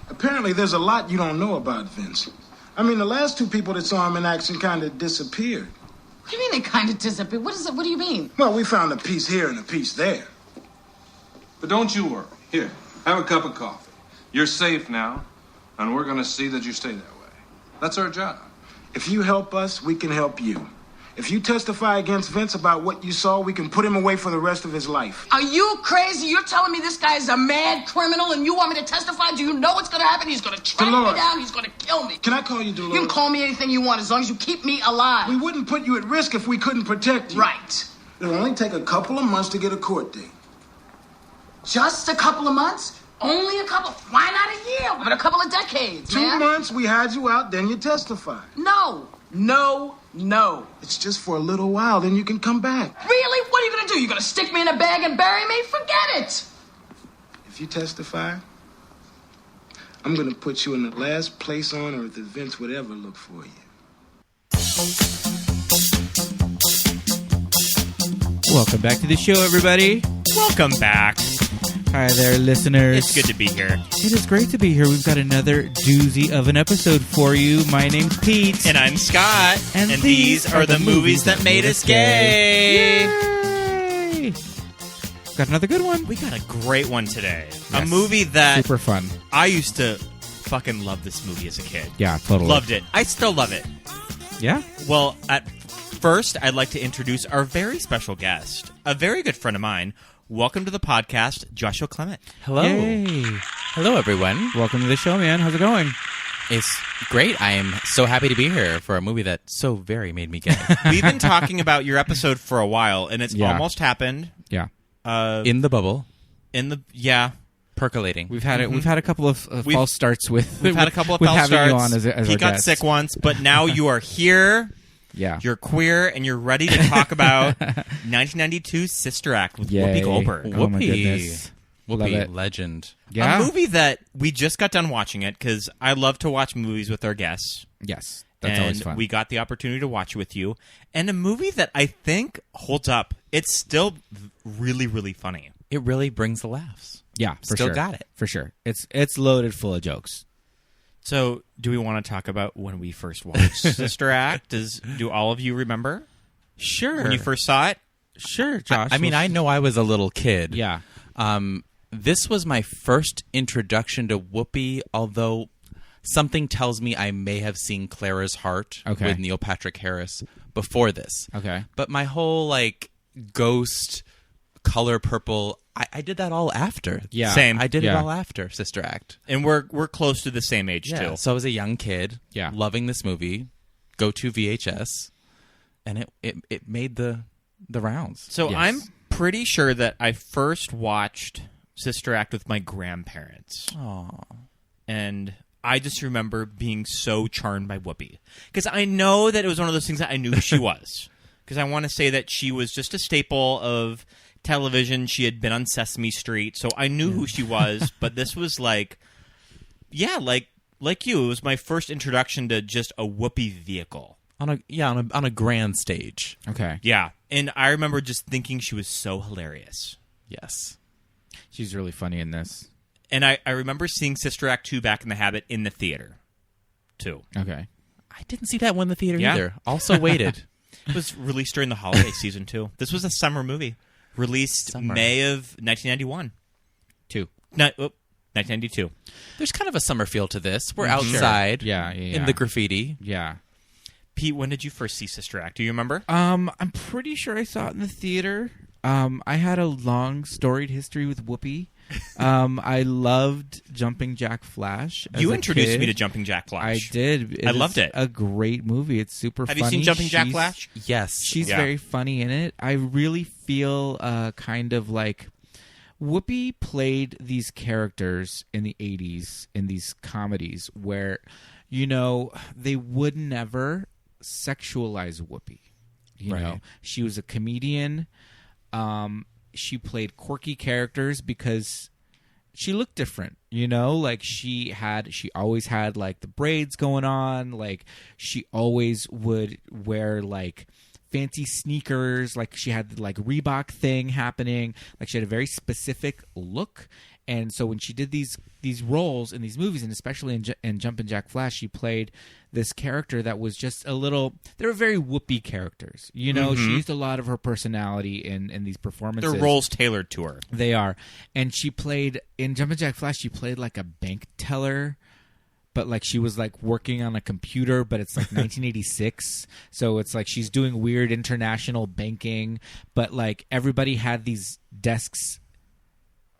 Apparently, there's a lot you don't know about Vince. I mean, the last two people that saw him in action kind of disappeared. What do you mean they kind of disappeared? What is it? What do you mean? Well, we found a piece here and a piece there. But don't you worry. Here, have a cup of coffee. You're safe now, and we're going to see that you stay that way. That's our job. If you help us, we can help you. If you testify against Vince about what you saw, we can put him away for the rest of his life. Are you crazy? You're telling me this guy is a mad criminal and you want me to testify? Do you know what's going to happen? He's going to track me down. He's going to kill me. Can I call you Dolores? You can call me anything you want as long as you keep me alive. We wouldn't put you at risk if we couldn't protect you. Right. It'll only take a couple of months to get a court date. Just a couple of months? Only a couple? Why not a year? But a couple of decades, 2 months, we hide you out, then you testify. No. It's just for a little while, then you can come back. Really? What are you going to do? You going to stick me in a bag and bury me? Forget it. If you testify, I'm going to put you in the last place on earth that Vince would ever look for you. Welcome back to the show, everybody. Welcome back. Hi there, listeners. It's good to be here. It is great to be here. We've got another doozy of an episode for you. My name's Pete. And I'm Scott. And these are the movies that made us gay. Yay! Got another good one. We got a great one today. Yes. A movie that... Super fun. I used to fucking love this movie as a kid. Yeah, totally. Loved it. I still love it. Yeah? Well, at first, I'd like to introduce our very special guest, a very good friend of mine. Welcome to the podcast, Joshua Clement. Hello. Yay. Hello, everyone. Welcome to the show, man. How's it going? It's great. I am so happy to be here for a movie that so very made me gay. We've been talking about your episode for a while, and it's almost happened. Yeah. In the bubble. Percolating. We've had a couple of false starts with. We've had a couple of with false having starts. You on as he our got guest. sick once, but now you are here. Yeah. You're queer, and you're ready to talk about 1992's Sister Act with Yay. Whoopi Goldberg. Oh my Whoopi. goodness. Love Whoopi, it. legend. Yeah. A movie that we just got done watching it because I love to watch movies with our guests. Yes. That's always fun. And we got the opportunity to watch it with you. And a movie that I think holds up. It's still really, really funny. It really brings the laughs. Yeah, for Still sure. got it. For sure. It's loaded full of jokes. So, do we want to talk about when we first watched Sister Act? Do all of you remember? Sure. When you first saw it? Sure, Josh. I mean, I know I was a little kid. Yeah. This was my first introduction to Whoopi, although something tells me I may have seen Clara's Heart with Neil Patrick Harris before this. Okay. But my whole, ghost, color purple, I did that all after. Yeah. Same. I did it all after Sister Act. And we're close to the same age, too. So I was a young kid, loving this movie, go to VHS, and it made the rounds. So I'm pretty sure that I first watched Sister Act with my grandparents. Aww. And I just remember being so charmed by Whoopi. Because I know that it was one of those things that I knew who she was. Because I want to say that she was just a staple of television. She had been on Sesame Street, so I knew who she was. But this was like you, it was my first introduction to just a Whoopi vehicle. On a grand stage. Okay. Yeah, and I remember just thinking she was so hilarious. Yes. She's really funny in this. And I remember seeing Sister Act 2 Back in the Habit in the theater, too. Okay. I didn't see that one in the theater Yeah. either. Also waited. It was released during the holiday season, too. This was a summer movie. Released May of 1991. 1992. There's kind of a summer feel to this. We're outside in the graffiti. Yeah. Pete, when did you first see Sister Act? Do you remember? I'm pretty sure I saw it in the theater. I had a long storied history with Whoopi. I loved Jumping Jack Flash. You introduced me to Jumping Jack Flash. I did. I loved it. A great movie. It's super funny. Have you seen Jumping Jack Flash? Yes. She's very funny in it. I really feel kind of like Whoopi played these characters in the 80s in these comedies where, they would never sexualize Whoopi. You know, she was a comedian. She played quirky characters because she looked different, like she always had like the braids going on. Like she always would wear like fancy sneakers. Like she had like Reebok thing happening. Like she had a very specific look. And so when she did these roles in these movies, and especially in Jumpin' Jack Flash, she played this character that was just a little. They were very Whoopi characters. You know, she used a lot of her personality in these performances. They're roles tailored to her. They are, and she played in Jumpin' Jack Flash. She played like a bank teller. But like she was like working on a computer, but it's like 1986, so it's like she's doing weird international banking. But like everybody had these desks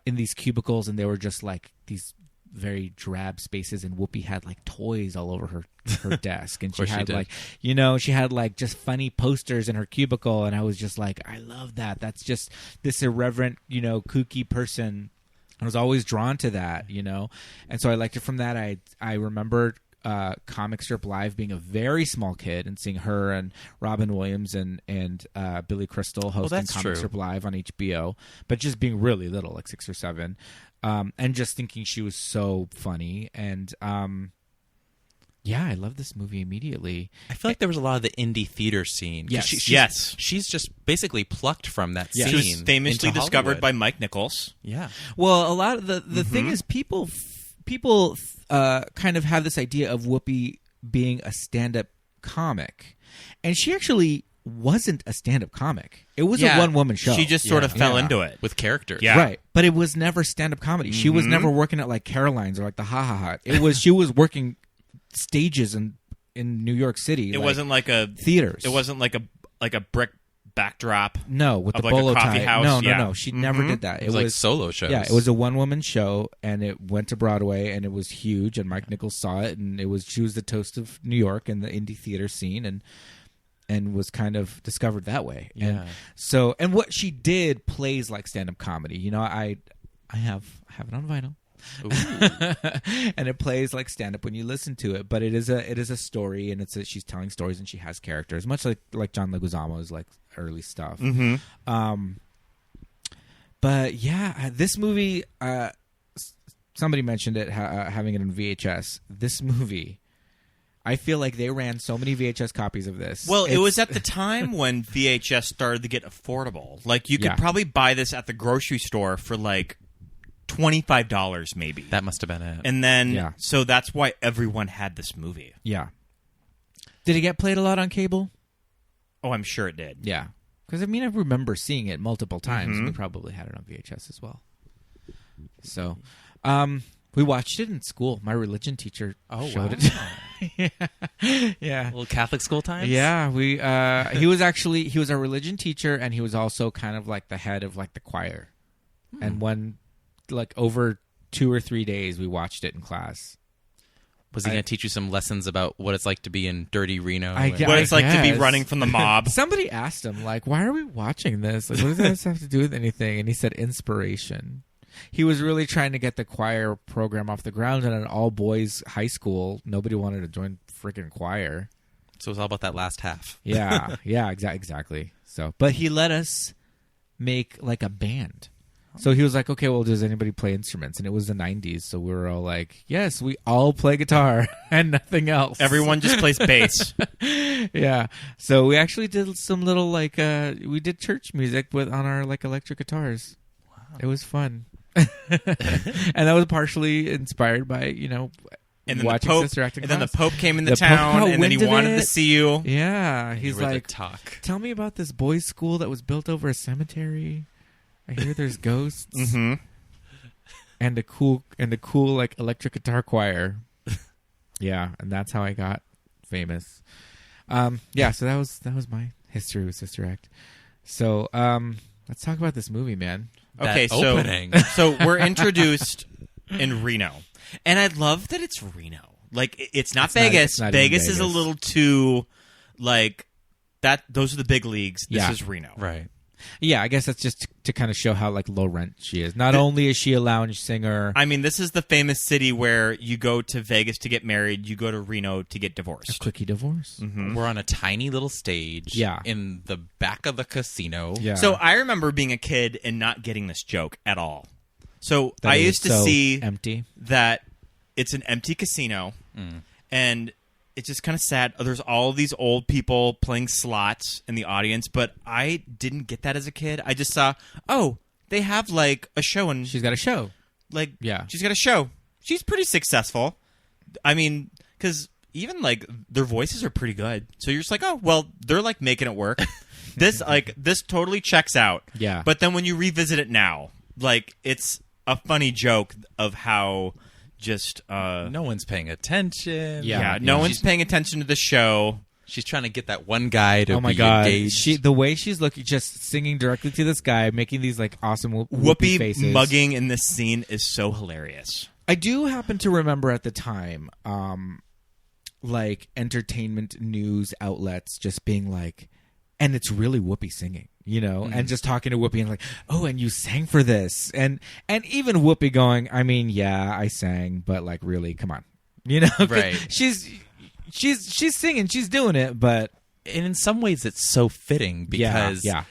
in these cubicles, and they were just like these very drab spaces. And Whoopi had like toys all over her desk, and she had like she had like just funny posters in her cubicle. And I was just like, I love that. That's just this irreverent, kooky person. I was always drawn to that, and so I liked it from that. I remember Comic Strip Live being a very small kid and seeing her and Robin Williams and Billy Crystal hosting Comic Strip Live on HBO, but just being really little, like 6 or 7, and just thinking she was so funny. And I love this movie immediately. I feel like there was a lot of the indie theater scene. Yes. She's just basically plucked from that scene. She was famously into discovered Hollywood. by Mike Nichols. Yeah. Well, a lot of the thing is people kind of have this idea of Whoopi being a stand-up comic, and she actually wasn't a stand-up comic. It was a one-woman show. She just sort of fell into it with characters. Yeah. Right. But it was never stand-up comedy. She was never working at like Caroline's or like the Ha Ha Hut. It was she was working stages in New York City. It wasn't like a theaters. It wasn't like a brick backdrop. No, with the like bolo a coffee tie. house. No. She never did that. It was like solo shows. Yeah, it was a one-woman show, and it went to Broadway, and it was huge. And Mike Nichols saw it, and she was the toast of New York and the indie theater scene, and was kind of discovered that way. Yeah. And what she did plays like stand-up comedy. I have it on vinyl. And it plays like stand up when you listen to it, but it is a story, and she's telling stories, and she has characters, much like John Leguizamo's like early stuff. But yeah, this movie, somebody mentioned it having it on VHS. This movie, I feel like they ran so many VHS copies of this. Well, it was at the time when VHS started to get affordable. Like you could probably buy this at the grocery store for like $25 maybe. That must have been it. And then, so that's why everyone had this movie. Yeah. Did it get played a lot on cable? Oh, I'm sure it did. Yeah. Because, I remember seeing it multiple times. We probably had it on VHS as well. So, we watched it in school. My religion teacher showed it. Yeah. Little Catholic school times? Yeah. He was a religion teacher, and he was also kind of like the head of like the choir. And over 2 or 3 days, we watched it in class. Was he going to teach you some lessons about what it's like to be in dirty Reno? What it's like to be running from the mob? Somebody asked him, like, why are we watching this? Like, what does this have to do with anything? And he said, inspiration. He was really trying to get the choir program off the ground, and at an all-boys high school, nobody wanted to join freaking choir. So it was all about that last half. Yeah, exactly. So, but he let us make like a band. So he was like, okay, well, does anybody play instruments? And it was the 90s, so we were all like, yes, we all play guitar and nothing else. Everyone just plays bass. Yeah. So we actually did some little, like, we did church music on our, like, electric guitars. Wow. It was fun. And that was partially inspired by, and then watching Sister Act in class. And then the Pope came in the town, and then he wanted to see you. Yeah. He's like, tell me about this boys' school that was built over a cemetery. I hear there's ghosts and a cool like electric guitar choir. Yeah, and that's how I got famous. So that was my history with Sister Act. So let's talk about this movie, man. Okay, so we're introduced in Reno, and I love that it's Reno. Like it's not Vegas. Vegas is a little too like that. Those are the big leagues. This is Reno, right? Yeah, I guess that's just to kind of show how like low rent she is. Not only is she a lounge singer. I mean, this is the famous city where you go to Vegas to get married, you go to Reno to get divorced. A quickie divorce. We're on a tiny little stage in the back of the casino. Yeah. So I remember being a kid and not getting this joke at all. So I used to see empty. That it's an empty casino and it's just kind of sad. There's all these old people playing slots in the audience, but I didn't get that as a kid. I just saw, they have like a show, and she's got a show. Like, Yeah. she's got a show. She's pretty successful. I mean, because even like their voices are pretty good. So you're just like, oh, well, they're like making it work. This totally checks out. Yeah. But then when you revisit it now, like it's a funny joke of how just no one's paying attention. Yeah, no one's paying attention to the show. She's trying to get that one guy to oh my be god, engaged. the way she's looking, just singing directly to this guy, making these like awesome Whoopi faces. mugging in this scene is so hilarious. I do happen to remember at the time, like entertainment news outlets just being like, and it's really Whoopi singing, you know, and just talking to Whoopi and like, oh, and you sang for this, and even Whoopi going, I mean, yeah, I sang, but like, really, come on, you know, Right. She's singing, she's doing it, but And in some ways, it's so fitting because yeah.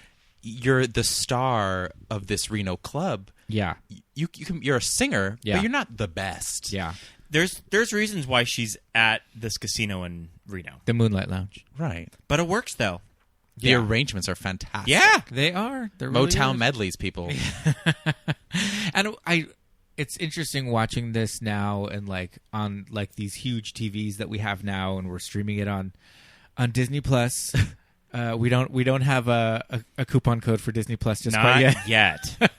you're the star of this Reno club. Yeah, You're a singer, Yeah. but you're not the best. yeah, There's reasons why she's at this casino in Reno, the Moonlight Lounge. Right. but it works though. The arrangements are fantastic. Yeah, They are. They're really Motown good. medleys, people. And it's interesting watching this now and like on like these huge TVs that we have now, and we're streaming it on Disney Plus. We don't have a coupon code for Disney Plus just quite not yet, yet.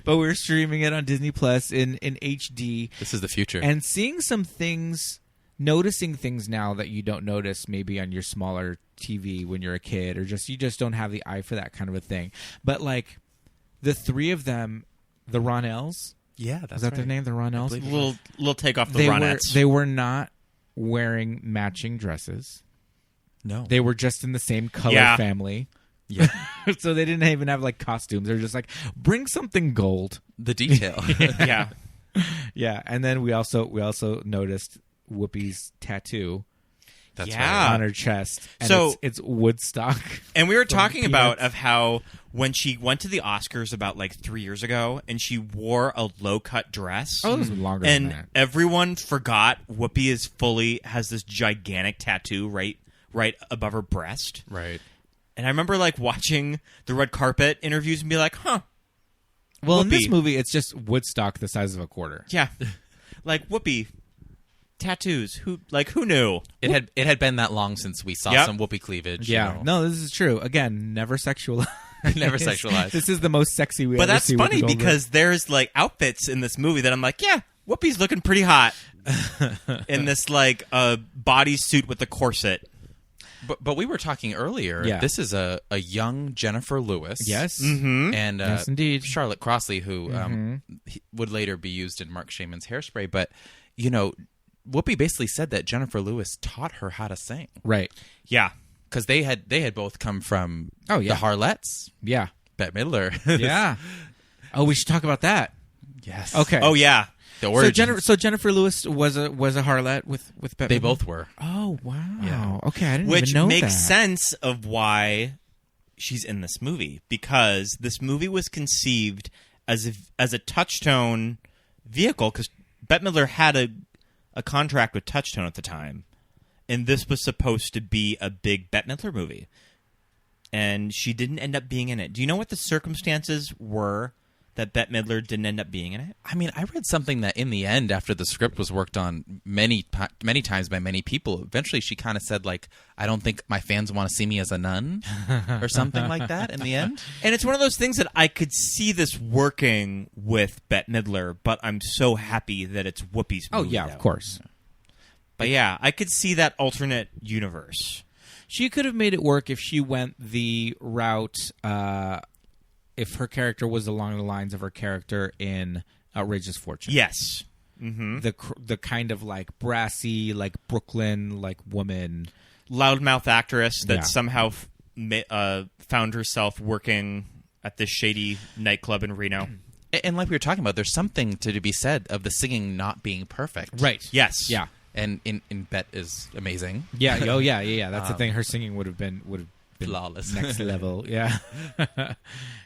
but we're streaming it on Disney Plus in HD This is the future. and seeing some things, noticing things now that you don't notice maybe on your smaller TV when you're a kid, or you just don't have the eye for that kind of a thing. But like the three of them, the Ronells, yeah, that's is that their name? The Ronells? little take off the Ronettes. They were not wearing matching dresses. No. They were just in the same color Yeah. family. Yeah. So they didn't even have like costumes. They were just like, bring something gold. The detail. Yeah, Yeah. And then we also noticed Whoopi's tattoo That's Yeah. on her chest. And So- it's Woodstock. and we were talking about Peanuts. of how when she went to the Oscars about like 3 years ago, and she wore a low cut dress. Oh, this was longer and than that. everyone forgot Whoopi has this gigantic tattoo right above her breast. Right. And I remember like watching the red carpet interviews and be like, huh, Well, in this Whoopi. movie, it's just Woodstock the size of a quarter. yeah. Like Whoopi, tattoos. Who knew? It had been that long since we saw Yep. some whoopee cleavage. Yeah. You know. No, this is true. Again, never sexualized. Never sexualized. This is the most sexy we But ever that's see with funny the Goldberg. because there's like outfits in this movie that I'm like, yeah, Whoopi's looking pretty hot in this like bodysuit with the corset. But we were talking earlier. Yeah. This is a young Jenifer Lewis. Yes. Mm-hmm. And Yes, indeed. Charlotte Crossley, who would later be used in Mark Shaman's Hairspray. But, you know, Whoopi basically said that Jenifer Lewis taught her how to sing. Right. Yeah. Because they had both come from Oh, yeah. the Harlettes. Yeah. Bette Midler. Yeah. Oh, we should talk about that. Yes. Okay. Oh yeah. The So origins. Jennifer Lewis was a harlot with Bette They Midler? both were. Oh wow. Yeah. Okay, I didn't Which even know makes that. sense of why she's in this movie, because this movie was conceived as a Touchstone vehicle, because Bette Midler had a contract with Touchstone at the time, and this was supposed to be a big Bette Midler movie, and she didn't end up being in it. Do you know what the circumstances were that Bette Midler didn't end up being in it? I mean, I read something that in the end, after the script was worked on many times by many people, eventually she kind of said, like, I don't think my fans want to see me as a nun or something like that in the end. And it's one of those things that I could see this working with Bette Midler, but I'm so happy that it's Whoopi's Oh movie yeah, now. of course. But yeah, I could see that alternate universe. She could have made it work if she went the route. If her character was along the lines of her character in Outrageous Fortune. Yes. Mm-hmm. The kind of like brassy, like Brooklyn, like woman. Loudmouth actress that Yeah. somehow found herself working at this shady nightclub in Reno. And like we were talking about, there's something to be said of the singing not being perfect. Right. Yes. Yeah. And in Bette is amazing. Yeah. Oh yeah. Yeah. That's the thing. Her singing would have been Flawless. next level. Yeah.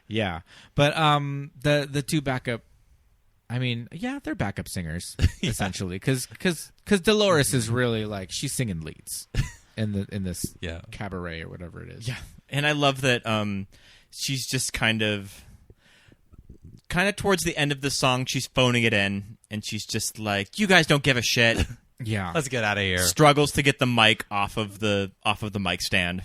Yeah. But the two backup. I mean, yeah, they're backup singers essentially, because Dolores is really like she's singing leads in this Yeah. cabaret or whatever it is. Yeah. And I love that she's just kind of kind of towards the end of the song, she's phoning it in, and she's just like, "You guys don't give a shit." Yeah, let's get out of here. Struggles to get the mic off of the mic stand.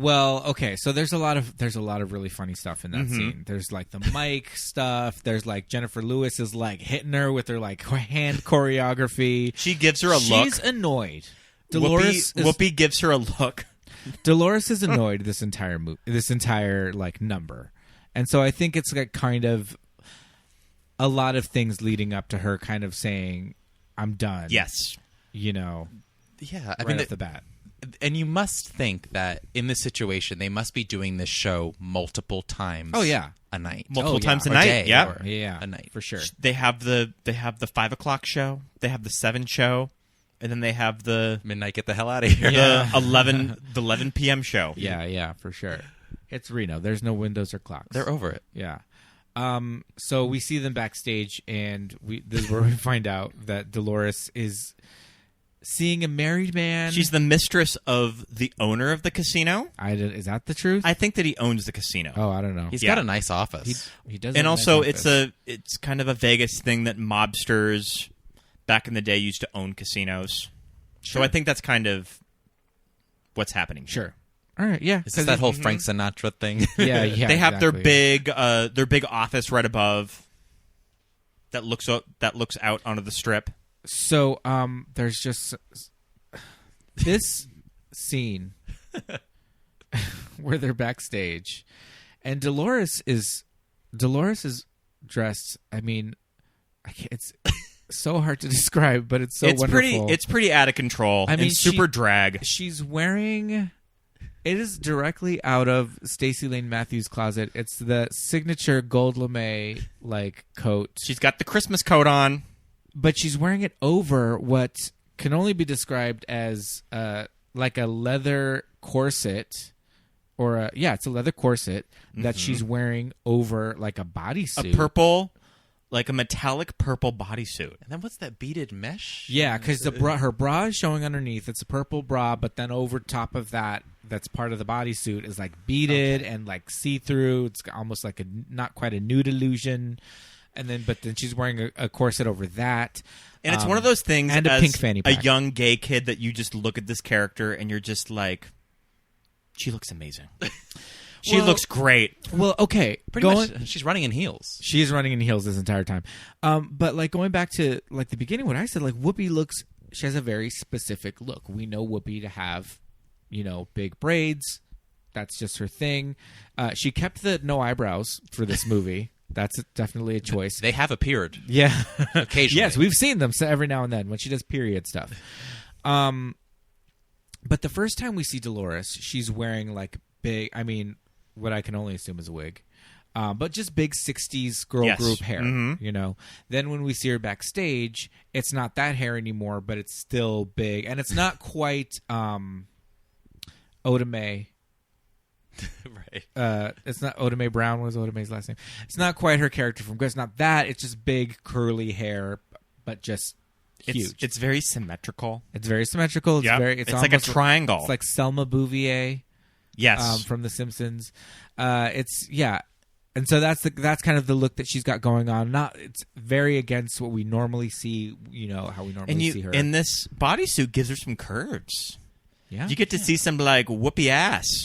Well, okay, so there's a lot of really funny stuff in that scene. There's like the mic stuff. There's like Jenifer Lewis is like hitting her with her like hand choreography. She gives her a look. She's annoyed. Whoopi gives her a look. Dolores is annoyed this entire like number, and so I think it's like kind of a lot of things leading up to her kind of saying, "I'm done." Yes, yeah. I mean, off the bat. And you must think that in this situation, they must be doing this show multiple times. Oh yeah, a night, multiple times a or night. Day, yeah, a night for sure. They have the 5 o'clock show. They have the 7 show, and then they have the midnight. Get the hell out of here. The 11 p.m. show. Yeah, for sure. It's Reno. There's no windows or clocks. They're over it. Yeah. So we see them backstage, and this is where we find out that Dolores is seeing a married man. She's the mistress of the owner of the casino. Is that the truth? I think that he owns the casino. Oh, I don't know. He's got a nice office. He does. And also, it's kind of a Vegas thing that mobsters back in the day used to own casinos. Sure. So I think that's kind of what's happening. Sure. All right. Yeah. Is this that whole Frank Sinatra thing? Yeah. They have their big office right above that looks out onto the strip. So there's just this scene where they're backstage, and Dolores is dressed. I mean, it's so hard to describe, but it's wonderful. It's pretty out of control. I mean, super drag. She's wearing. It is directly out of Stacey Lane Matthews' closet. It's the signature gold lame like coat. She's got the Christmas coat on, but she's wearing it over what can only be described as like a leather corset, or it's a leather corset that she's wearing over like a bodysuit, a purple. Like a metallic purple bodysuit. And then what's that beaded mesh? Yeah, because her bra is showing underneath. It's a purple bra, but then over top of that's part of the bodysuit is like beaded and like see-through. It's almost like not quite a nude illusion. But then she's wearing a corset over that. And it's one of those things and a pink fanny pack. A young gay kid that you just look at this character and you're just like, she looks amazing. She looks great. Well, okay. Pretty much, she's running in heels. She's running in heels this entire time. But like going back to like the beginning, what I said, like Whoopi she has a very specific look. We know Whoopi to have, big braids. That's just her thing. She kept the no eyebrows for this movie. That's definitely a choice. They have appeared. Yeah. Occasionally. Yes, we've seen them every now and then when she does period stuff. But the first time we see Dolores, she's wearing like big, what I can only assume is a wig, but just big 60s girl group hair, Then when we see her backstage, it's not that hair anymore, but it's still big. And it's not quite Oda Mae. Right. It's not Oda Mae Brown. What was Oda Mae's last name? It's not quite her character from Ghost. Not that. It's just big curly hair, but just huge. It's very symmetrical. It's very symmetrical. It's like a triangle. It's like Selma Bouvier. Yes, from The Simpsons. And so that's kind of the look that she's got going on. It's very against what we normally see. How we normally see her. And this bodysuit gives her some curves. Yeah, you get to see some like Whoopi ass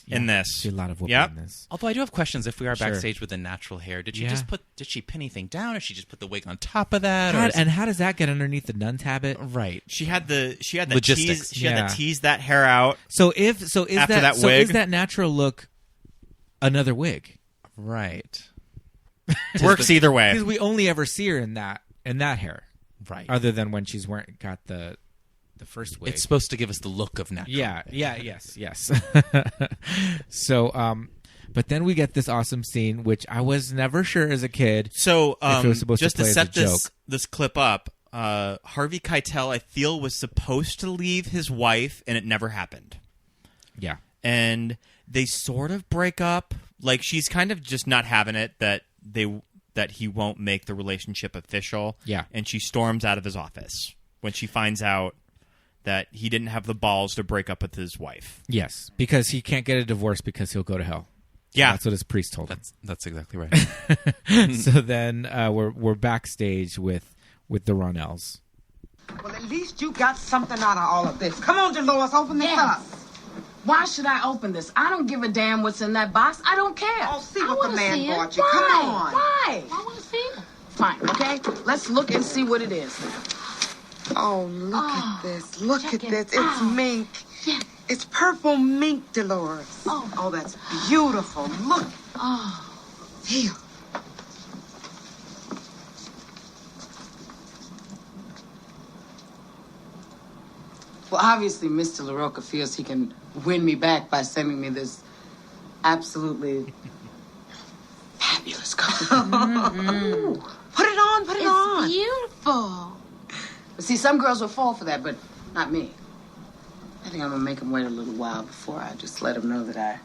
in this. See a lot of Whoopi in this. Although I do have questions. If we are backstage with the natural hair, did she did she pin anything down, or did she just put the wig on top of that? How does that get underneath the nun's habit? Right. She had the logistics. She had to tease that hair out. Is that natural look another wig? Right. Works either way. Because we only ever see her in that hair. Right. Other than when she's got the first wig. It's supposed to give us the look of natural. Yes. So, but then we get this awesome scene, which I was never sure as a kid. So, if it was supposed just to set joke. this clip up, Harvey Keitel, I feel, was supposed to leave his wife, and it never happened. Yeah. And they sort of break up. Like, she's kind of just not having it that he won't make the relationship official. Yeah. And she storms out of his office when she finds out that he didn't have the balls to break up with his wife. Yes, because he can't get a divorce because he'll go to hell. Yeah, that's what his priest told him. That's exactly right. So then we're backstage with the Ronells. Well, at least you got something out of all of this. Come on, Dolores, open this up. Why should I open this? I don't give a damn what's in that box. I don't care. Oh, see what the man bought you. Why? Come on. Why? I want to see it. Fine, okay? Let's look and see what it is now. Oh, look at this. Look at this. It's mink. Yeah. It's purple mink, Dolores. Oh, that's beautiful. Look. Oh. Feel. Well, obviously, Mr. LaRocca feels he can win me back by sending me this absolutely fabulous coat. Put it on, put it on. It's beautiful. But see, some girls will fall for that, but not me. I think I'm going to make him wait a little while before I just let him know that I...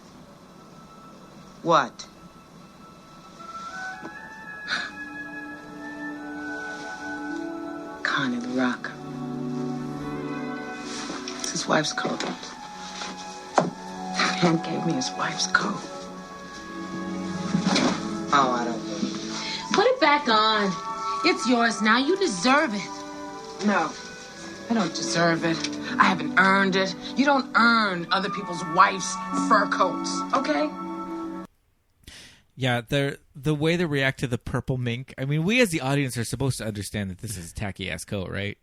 What? Connie LaRocca. It's his wife's coat. The man gave me his wife's coat. Oh, I don't believe it. Put it back on. It's yours now. You deserve it. No, I don't deserve it. I haven't earned it. You don't earn other people's wives' fur coats, okay? Yeah, the way they react to the purple mink. I mean, we as the audience are supposed to understand that this is a tacky ass coat, right?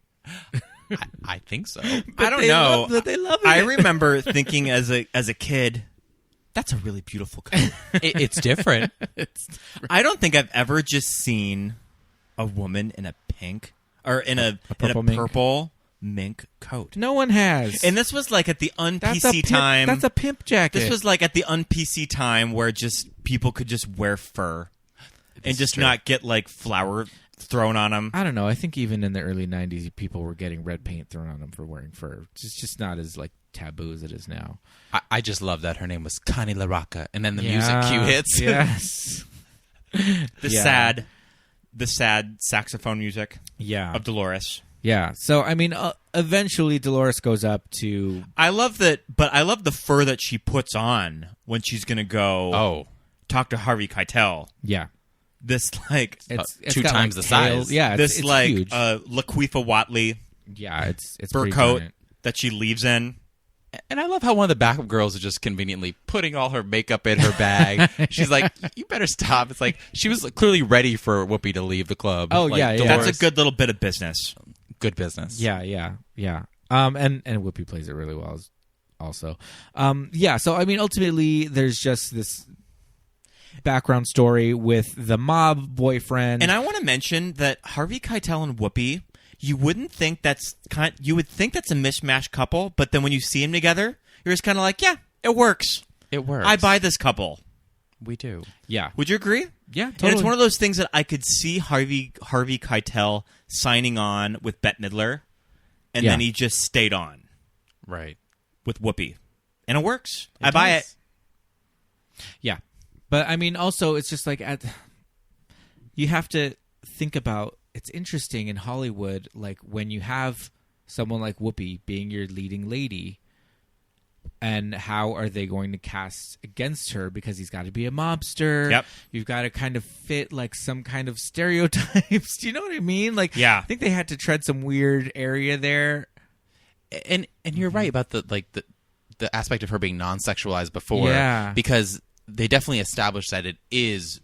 I think so. I don't know. They love it. I remember thinking as a kid, that's a really beautiful coat. It's different. I don't think I've ever just seen a woman in a pink or in a purple mink coat. No one has. And this was like at the un-PC time. That's a pimp jacket. This was like at the un-PC time where just people could just wear fur and just not get like flour thrown on them. I don't know. I think even in the early 90s, people were getting red paint thrown on them for wearing fur. It's just not as like taboo as it is now. I just love that her name was Connie LaRocca, and then the music cue hits. Yes. The sad saxophone music of Dolores. Yeah. So, I mean, eventually Dolores goes up to... I love that, but I love the fur that she puts on when she's going to go talk to Harvey Keitel. Yeah. This, like... It's 2 times the size. Yeah, this, it's like, huge. Laquifa Watley it's fur coat that she leaves in. And I love how one of the backup girls is just conveniently putting all her makeup in her bag. She's like, you better stop. It's like she was clearly ready for Whoopi to leave the club. Oh, like, yeah. That's a good little bit of business. Good business. Yeah. And Whoopi plays it really well also. So, I mean, ultimately, there's just this background story with the mob boyfriend. And I want to mention that Harvey Keitel and Whoopi, you would think that's a mishmash couple, but then when you see them together, you're just kind of like, yeah, it works. It works. I buy this couple. We do. Yeah. Would you agree? Yeah, totally. And it's one of those things that I could see Harvey Keitel signing on with Bette Midler, and then he just stayed on. Right. With Whoopi. And it works. I buy it. Yeah. But, I mean, also, it's just like, you have to think about, it's interesting in Hollywood, like, when you have someone like Whoopi being your leading lady, and how are they going to cast against her? Because he's got to be a mobster. Yep. You've got to kind of fit, like, some kind of stereotypes. Do you know what I mean? Like, yeah. I think they had to tread some weird area there. And you're right about the aspect of her being non-sexualized before. Yeah. Because they definitely established that it is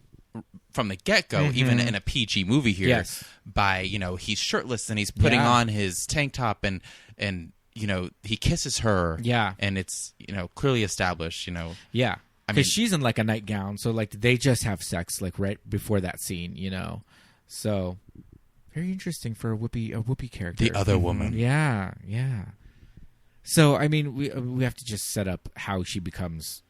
from the get-go, even in a PG movie here, by, he's shirtless and he's putting on his tank top and he kisses her. Yeah. And it's, clearly established, Yeah. I mean, because she's in like a nightgown, so like they just have sex like right before that scene, So very interesting for a Whoopi character. The other woman. Yeah. So I mean, we have to just set up how she becomes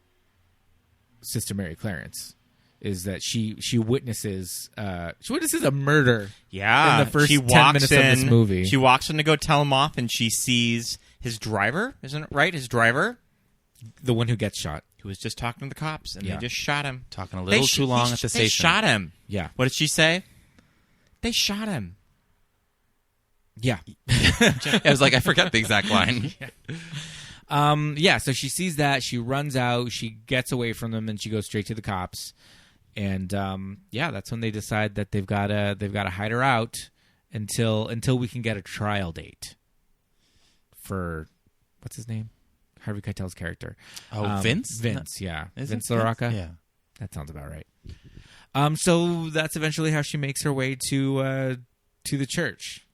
Sister Mary Clarence. Is that she witnesses a murder? Yeah, in the first 10 minutes of this movie. She walks in to go tell him off, and she sees his driver. Isn't it right? His driver, the one who gets shot, who was just talking to the cops, and they just shot him. Talking a little too long at the station. They shot him. Yeah. What did she say? They shot him. Yeah. I was like, I forgot the exact line. So she sees that, she runs out, she gets away from them, and she goes straight to the cops. And that's when they decide that they've got to hide her out until we can get a trial date for what's his name? Harvey Keitel's character. Oh, Vince? Vince, yeah. Is Vince it LaRocca? Yeah. That sounds about right. So that's eventually how she makes her way to the church,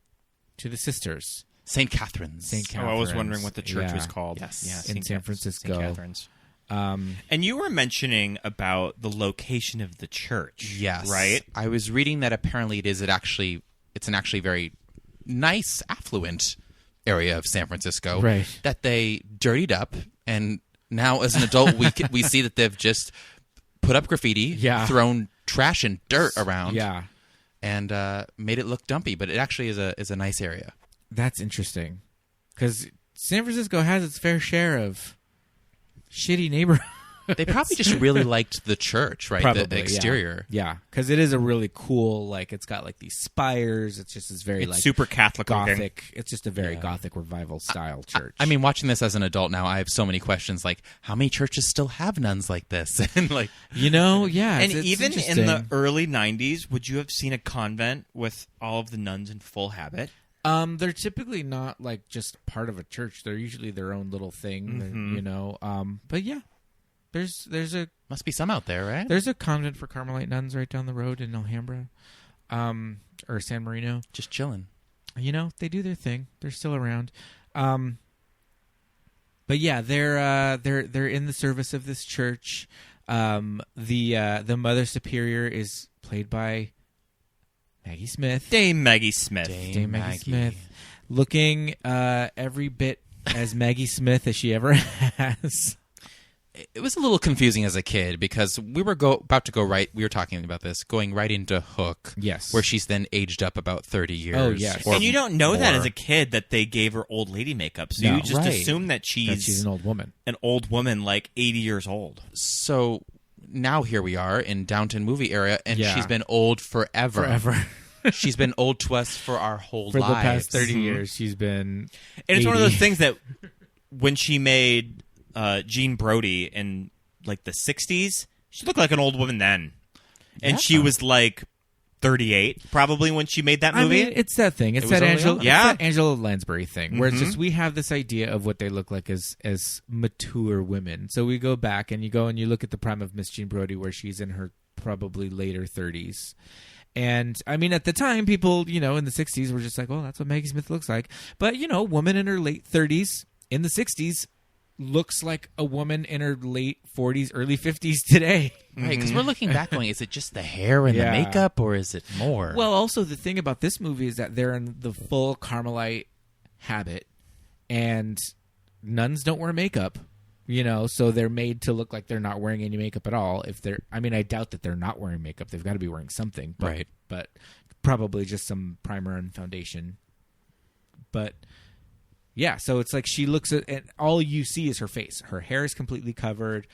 to the sisters. St. Catherine's. St. Catherine's. Oh, I was wondering what the church was called. Yes. Yeah, In San Francisco. St. Catherine's. And you were mentioning about the location of the church. Yes. Right? I was reading that apparently it's an actually very nice, affluent area of San Francisco. Right. That they dirtied up, and now as an adult we see that they've just put up graffiti, thrown trash and dirt around, and made it look dumpy. But it actually is a nice area. That's interesting, because San Francisco has its fair share of shitty neighborhoods. They probably just really liked the church, right? Probably, the exterior. Yeah, because it is a really cool, like, it's got like these spires. It's just this very It's like super Catholic Gothic. looking. It's just a very Gothic revival style church. I mean, watching this as an adult now, I have so many questions. Like, how many churches still have nuns like this? And like, and it's even in interesting. the early 90s, would you have seen a convent with all of the nuns in full habit? They're typically not like just part of a church. They're usually their own little thing, But yeah, there's a must be some out there, right? There's a convent for Carmelite nuns right down the road in Alhambra, or San Marino. Just chilling. They do their thing. They're still around. But yeah, they're in the service of this church. The Mother Superior is played by Maggie Smith. Dame Maggie Smith. Dame Maggie Smith. Looking every bit as Maggie Smith as she ever has. It was a little confusing as a kid because we were we were talking about this, going right into Hook. Yes. Where she's then aged up about 30 years. Oh, yes. And you don't know that as a kid that they gave her old lady makeup. So you just assume that she's an old woman. An old woman, like 80 years old. So now here we are in Downton movie era, and she's been old forever. She's been old to us for our whole lives. For lives. the past 30 years, she's been And 80. it's one of those things that when she made Jean Brodie in like the 60s, she looked like an old woman then. And she was like 38 probably when she made that movie. I mean, it's that thing. It's that Angela Lansbury thing where it's just we have this idea of what they look like as mature women. So we go back and you go and you look at the prime of Miss Jean Brodie where she's in her probably later 30s. And I mean, at the time, people, in the 60s were just like, well, that's what Maggie Smith looks like. But, a woman in her late 30s in the 60s looks like a woman in her late 40s, early 50s today. Right, because we're looking back going, is it just the hair and the makeup, or is it more? Well, also, the thing about this movie is that they're in the full Carmelite habit, and nuns don't wear makeup, so they're made to look like they're not wearing any makeup at all. I doubt that they're not wearing makeup. They've got to be wearing something. Right. But probably just some primer and foundation. But... yeah, so it's like she looks at, and all you see is her face. Her hair is completely covered.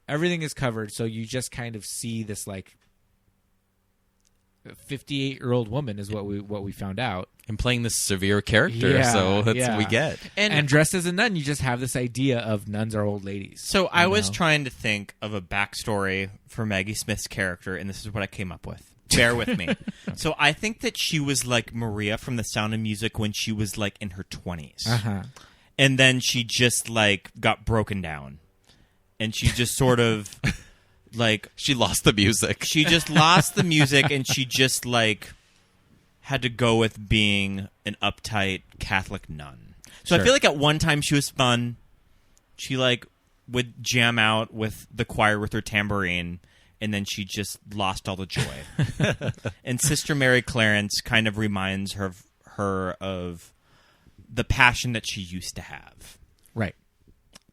Everything is covered, so you just kind of see this like 58-year-old woman is what we found out. And playing this severe character, so that's what we get. And dressed as a nun, you just have this idea of nuns are old ladies. So I was trying to think of a backstory for Maggie Smith's character, and this is what I came up with. Bear with me. So I think that she was like Maria from The Sound of Music when she was like in her 20s. Uh-huh. And then she just like got broken down. And she just sort of like... she lost the music. She just lost the music and she just like had to go with being an uptight Catholic nun. So I feel like at one time she was fun. She like would jam out with the choir with her tambourine. And then she just lost all the joy. And Sister Mary Clarence kind of reminds her of the passion that she used to have. Right.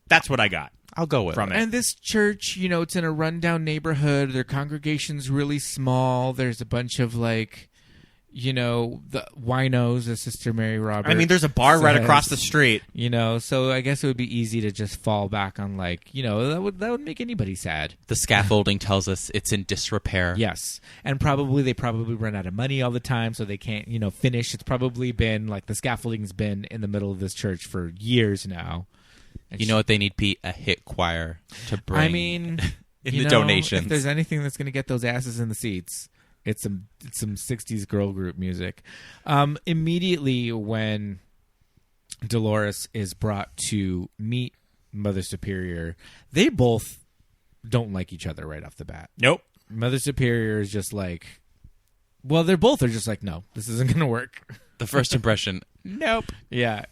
That's what I got. I'll go with from it. And this church, it's in a rundown neighborhood. Their congregation's really small. There's a bunch of like, the winos, as Sister Mary Roberts. I mean, there's a bar right across the street. So I guess it would be easy to just fall back on like, that would make anybody sad. The scaffolding tells us it's in disrepair. Yes. And they probably run out of money all the time, so they can't, finish. It's probably been like the scaffolding's been in the middle of this church for years now. And You know what they need, Pete? A hit choir to bring. I mean, in the donations. If there's anything that's going to get those asses in the seats, it's some 60s girl group music. Immediately when Dolores is brought to meet Mother Superior, they both don't like each other right off the bat. Nope. Mother Superior is just like, well, they're both are just like, no, this isn't going to work. The first impression, nope. Yeah.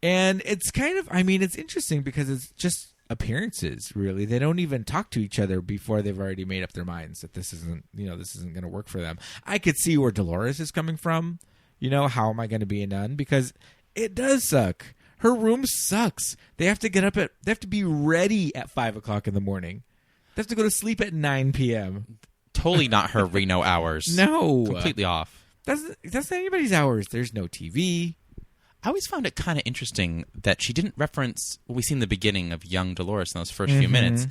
And it's kind of, I mean, it's interesting because it's just appearances, really. They don't even talk to each other before they've already made up their minds that this isn't going to work for them. I could see where Dolores is coming from. How am I going to be a nun? Because it does suck. Her room sucks. They have to they have to be ready at 5 o'clock in the morning. They have to go to sleep at 9 p.m. Totally not her Reno hours. No. Completely off. That's not anybody's hours. There's no TV. I always found it kind of interesting that she didn't reference what we see in the beginning of young Dolores in those first few minutes.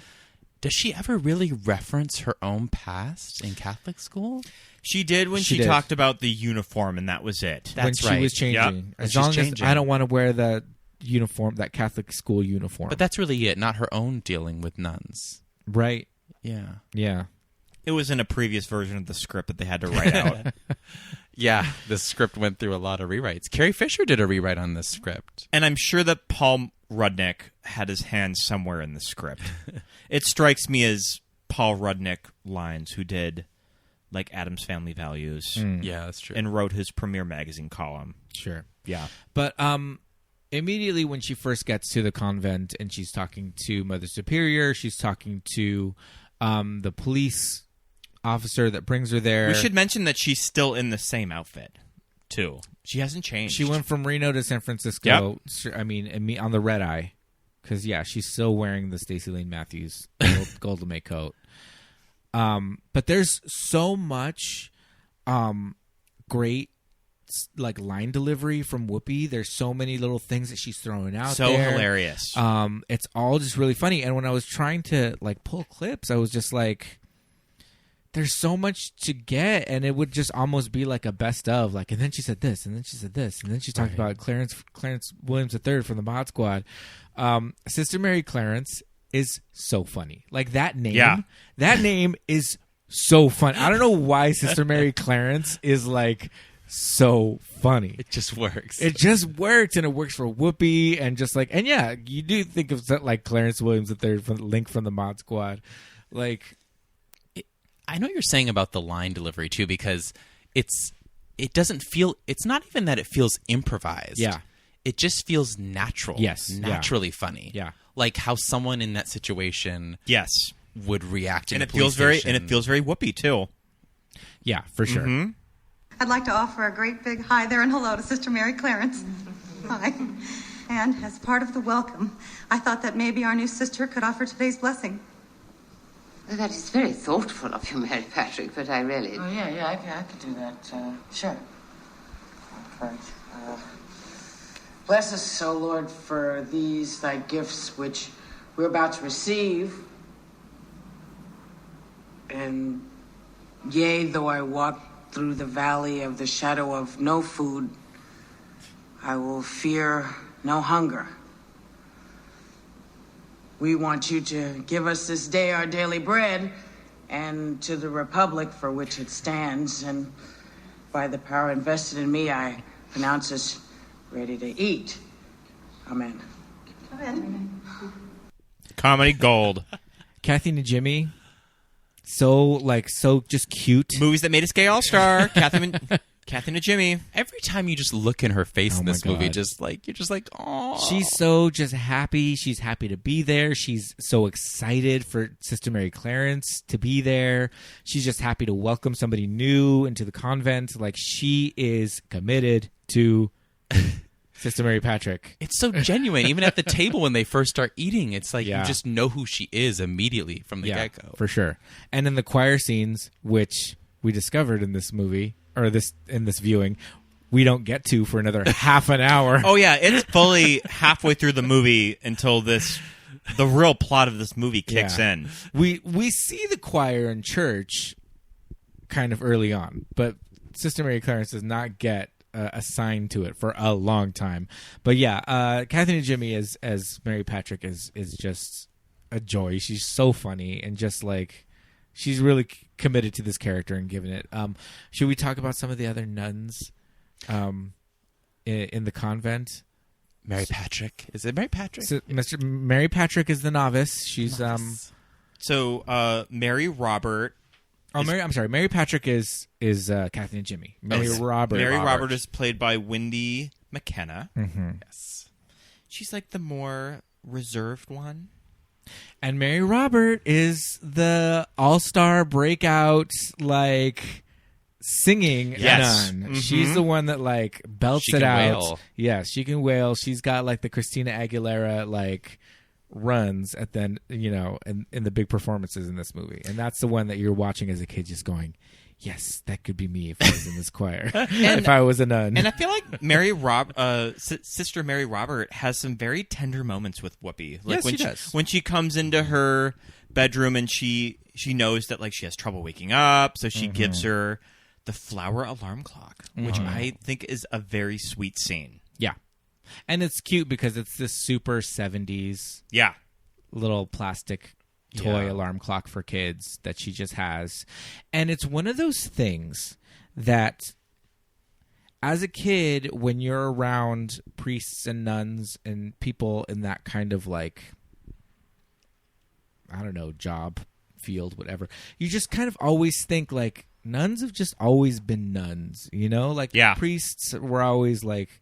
Does she ever really reference her own past in Catholic school? She did when she talked about the uniform, and that was it. That's when she was changing. Yep. As long as I don't want to wear the uniform, that Catholic school uniform. But that's really it, not her own dealing with nuns. Right. Yeah. It was in a previous version of the script that they had to write out. Yeah, the script went through a lot of rewrites. Carrie Fisher did a rewrite on this script. And I'm sure that Paul Rudnick had his hand somewhere in the script. It strikes me as Paul Rudnick lines who did like Addams Family Values. Yeah, that's true. And wrote his Premiere Magazine column. Sure. Yeah. But immediately when she first gets to the convent and she's talking to Mother Superior, she's talking to the police officer that brings her there. We should mention that she's still in the same outfit, too. She hasn't changed. She went from Reno to San Francisco. Yep. I mean, on the red eye. Because, yeah, she's still wearing the Stacey Lane Matthews Golden May coat. But there's so much great line delivery from Whoopi. There's so many little things that she's throwing out there. So hilarious. It's all just really funny. And when I was trying to pull clips, I was just like, there's so much to get, and it would just almost be like a best of, and then she said this, and then she said this, and then she talked about Clarence Williams III from the Mod Squad. Sister Mary Clarence is so funny. That name is so fun. I don't know why Sister Mary Clarence is so funny. It just works. It just works, and it works for Whoopi, and just and yeah, you do think of Clarence Williams III from Link from the Mod Squad, I know what you're saying about the line delivery too, because it doesn't feel. It's not even that it feels improvised. Yeah, it just feels natural. Yes, naturally funny. Yeah, like how someone in that situation, would react. And it feels very Whoopi too. Yeah, for sure. Mm-hmm. I'd like to offer a great big hi there and hello to Sister Mary Clarence. Hi. And as part of the welcome, I thought that maybe our new sister could offer today's blessing. That is very thoughtful of you, Mary Patrick, but I really... Oh, yeah, I could do that. Sure. Right. Bless us, O Lord, for these thy gifts which we're about to receive. And yea, though I walk through the valley of the shadow of no food, I will fear no hunger. We want you to give us this day our daily bread, and to the republic for which it stands. And by the power invested in me, I pronounce us ready to eat. Amen. Amen. Comedy gold. Kathy Najimy, so just cute. Movies that made us gay all-star. Kathy Najimy. Every time you just look in her face in this movie, you're just like, oh. She's so just happy. She's happy to be there. She's so excited for Sister Mary Clarence to be there. She's just happy to welcome somebody new into the convent. She is committed to Sister Mary Patrick. It's so genuine. Even at the table when they first start eating, it's you just know who she is immediately from the get-go. For sure. And in the choir scenes, which we discovered in this movie, or in this viewing, we don't get to for another half an hour. Oh yeah, it's fully halfway through the movie until the real plot of this movie kicks in. We see the choir in church kind of early on, but Sister Mary Clarence does not get assigned to it for a long time. But yeah, Kathy Najimy as Mary Patrick is just a joy. She's so funny and just like she's really committed to this character and giving it. Should we talk about some of the other nuns in the convent? Mary Patrick. Is it Mary Patrick? So, Mary Patrick is the novice. She's Mary Robert. Mary Patrick is Kathy Najimy. Mary Robert is played by Wendy Makkena. Mm-hmm. Yes, she's like the more reserved one. And Mary Robert is the all-star breakout, like singing nun. Mm-hmm. She's the one that like belts She it can out. wail. Yeah, she can wail. She's got like the Christina Aguilera like runs at then in the big performances in this movie, and that's the one that you're watching as a kid, just going, "Yes, that could be me if I was in this choir, if I was a nun." And I feel like Sister Mary Robert has some very tender moments with Whoopi. Like Yes, she does. When she comes into her bedroom and she knows that like she has trouble waking up, so she gives her the flower alarm clock, which I think is a very sweet scene. Yeah, and it's cute because it's this super 70s little plastic toy alarm clock for kids that she just has. And it's one of those things that as a kid, when you're around priests and nuns and people in that kind of like, I don't know, job field, whatever, you just kind of always think like nuns have just always been nuns, like priests were always like,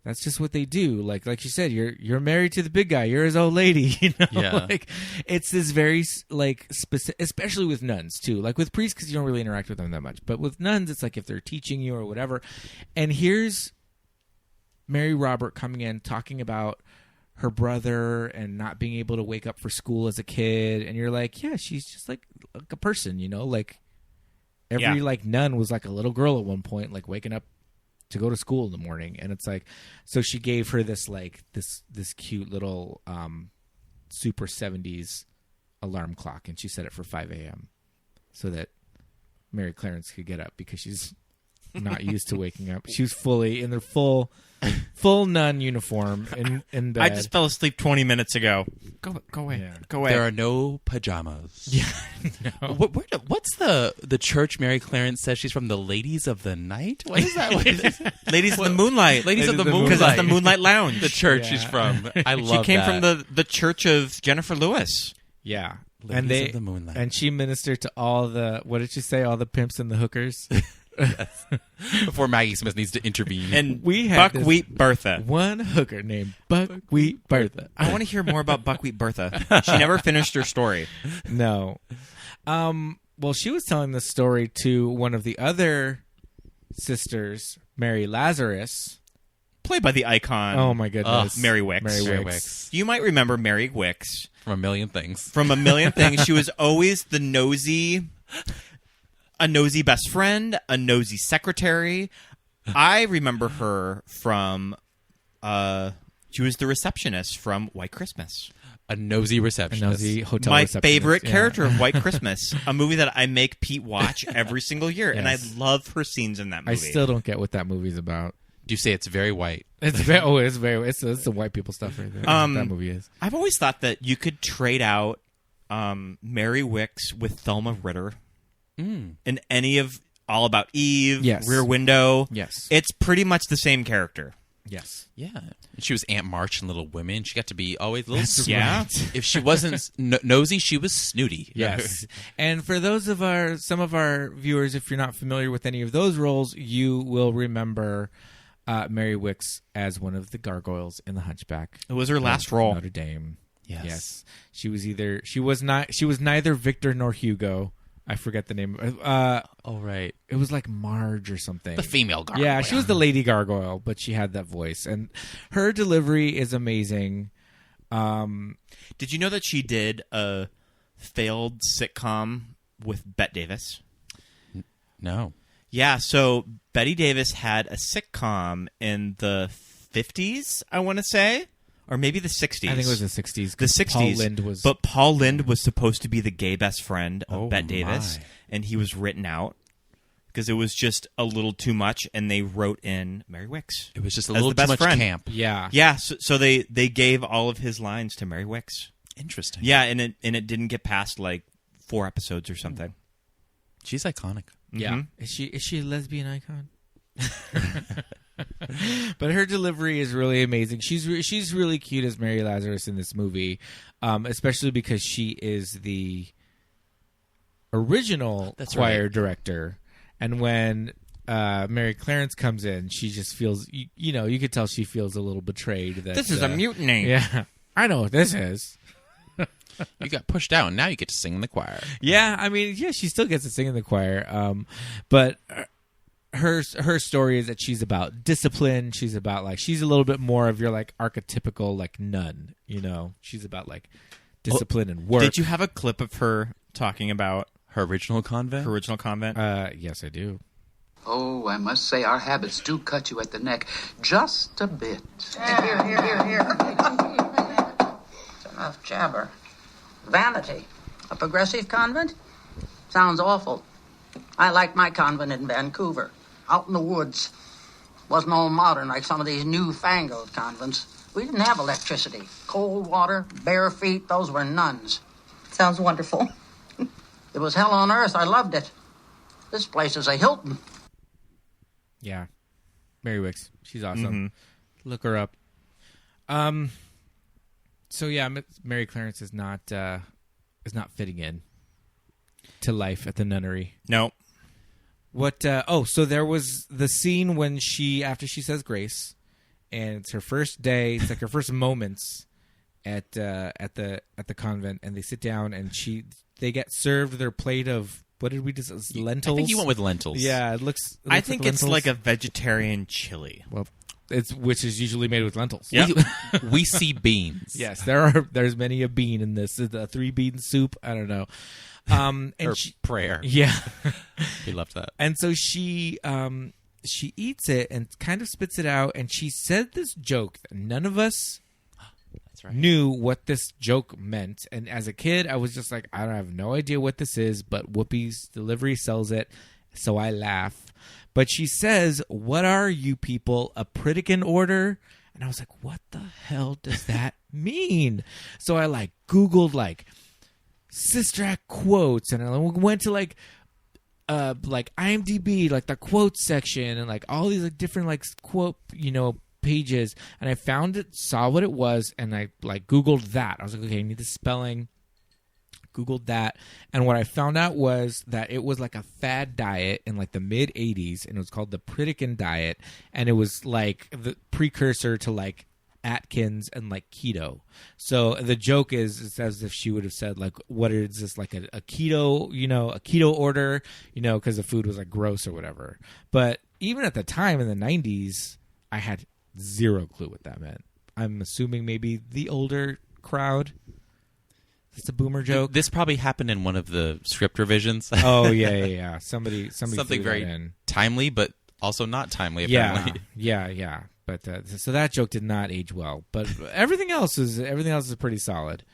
that's just what they do. Like you said, you're married to the big guy. You're his old lady. Like it's this very like specific, especially with nuns too. Like with priests, because you don't really interact with them that much. But with nuns, it's like if they're teaching you or whatever. And here's Mary Robert coming in talking about her brother and not being able to wake up for school as a kid, and you're like, yeah, she's just like a person, like every like nun was like a little girl at one point, like waking up to go to school in the morning. And it's like, so she gave her this like this cute little super 70s alarm clock, and she set it for 5 a.m. so that Mary Clarence could get up because she's not used to waking up. She was fully in their full nun uniform in bed. I just fell asleep 20 minutes ago. Go away. Yeah. Go away. There are no pajamas. Yeah. No. What's the church Mary Clarence says she's from? The Ladies of the Night? What is that? Ladies of the Moonlight. Ladies of the Moonlight. Because it's the Moonlight Lounge. The church she's from. I love She came that. from the church of Jenifer Lewis. Yeah. Ladies of the Moonlight. And she ministered to all the, what did she say? All the pimps and the hookers. Before Maggie Smith needs to intervene. And we had Buckwheat Bertha. One hooker named Buckwheat Bertha. I want to hear more about Buckwheat Bertha. She never finished her story. No. Well, she was telling the story to one of the other sisters, Mary Lazarus. Played by the icon. Oh, my goodness. Mary Wickes. Mary Wickes. You might remember Mary Wickes. From a million things. She was always the nosy... A nosy best friend, a nosy secretary. I remember her from, she was the receptionist from White Christmas. A nosy receptionist. A nosy hotel My receptionist. favorite character of White Christmas, a movie that I make Pete watch every single year, and I love her scenes in that movie. I still don't get what that movie's about. Do you say it's very white? It's the white people stuff right there. That's what that movie is. I've always thought that you could trade out Mary Wickes with Thelma Ritter. In any of All About Eve, Yes. Rear Window. Yes. It's pretty much the same character. Yes. Yeah. She was Aunt March in Little Women. She got to be always a little Yeah. If she wasn't nosy, she was snooty. Yes. And for those of some of our viewers, if you're not familiar with any of those roles, you will remember Mary Wickes as one of the gargoyles in The Hunchback. It was her last role. Notre Dame. Yes. She was neither Victor nor Hugo. I forget the name. Oh, right. It was like Marge or something. The female gargoyle. Yeah, she was the lady gargoyle, but she had that voice. And her delivery is amazing. Did you know that she did a failed sitcom with Bette Davis? No. Yeah, so Bette Davis had a sitcom in the 50s, I want to say. Or maybe the 60s. I think it was the 60s. The 60s. Paul Lynde was... But Paul Lynde was supposed to be the gay best friend of Bette Davis. my. And he was written out because it was just a little too much, and they wrote in Mary Wickes. It was just a little too much camp. Yeah. Yeah, so they gave all of his lines to Mary Wickes. Interesting. Yeah, and it didn't get past like 4 episodes or something. She's iconic. Yeah. Is she a lesbian icon? But her delivery is really amazing. She's really cute as Mary Lazarus in this movie, especially because she is the original choir director. And when Mary Clarence comes in, she just feels, you could tell she feels a little betrayed. That this is a mutiny. Yeah, I know what this is. You got pushed out, and now you get to sing in the choir. Yeah, I mean, she still gets to sing in the choir. But her story is that she's about discipline. She's about she's a little bit more of your archetypical nun. She's about discipline and work. Did you have a clip of her talking about her original convent? Yes, I do. Oh, I must say our habits do cut you at the neck just a bit. Here. It's enough jabber. Vanity. A progressive convent? Sounds awful. I liked my convent in Vancouver, out in the woods. Wasn't all modern like some of these newfangled convents. We didn't have electricity. Cold water, bare feet, those were nuns. Sounds wonderful. It was hell on earth. I loved it. This place is a Hilton. Yeah. Mary Wickes. She's awesome. Mm-hmm. Look her up. So yeah, Mary Clarence is not fitting in to life at the nunnery. No. What? So there was the scene when after she says grace, and it's her first day. It's like her first moments at the convent, and they sit down, and they get served their plate of, what did we just, lentils? I think you went with lentils. Yeah, it looks I think it's like a vegetarian chili. Well, which is usually made with lentils. Yeah. We see beans. Yes, there's many a bean in this. A 3-bean soup. I don't know. And prayer. Yeah. We loved that. And so she eats it and kind of spits it out, and she said this joke that none of us knew what this joke meant. And as a kid, I was just like, I have no idea what this is, but Whoopi's delivery sells it, so I laugh. But she says, "What are you people, a Pritikin order?" And I was like, what the hell does that mean? So I Googled Sister Act quotes, and I went to IMDb, the quotes section, and all these different quote pages, and I found it, saw what it was, and I Googled that. I was like, okay, I need the spelling. Googled that, and what I found out was that it was a fad diet in the mid 80s, and it was called the Pritikin diet, and it was the precursor to Atkins and keto. So the joke is, it's as if she would have said what is this, a keto, a keto order, because the food was gross or whatever. But even at the time in the 90s, I had zero clue what that meant. I'm assuming maybe the older crowd. It's a boomer joke. This probably happened in one of the script revisions. Oh yeah. Somebody something very timely, but also not timely. Apparently. Yeah. But so that joke did not age well. But everything else is pretty solid.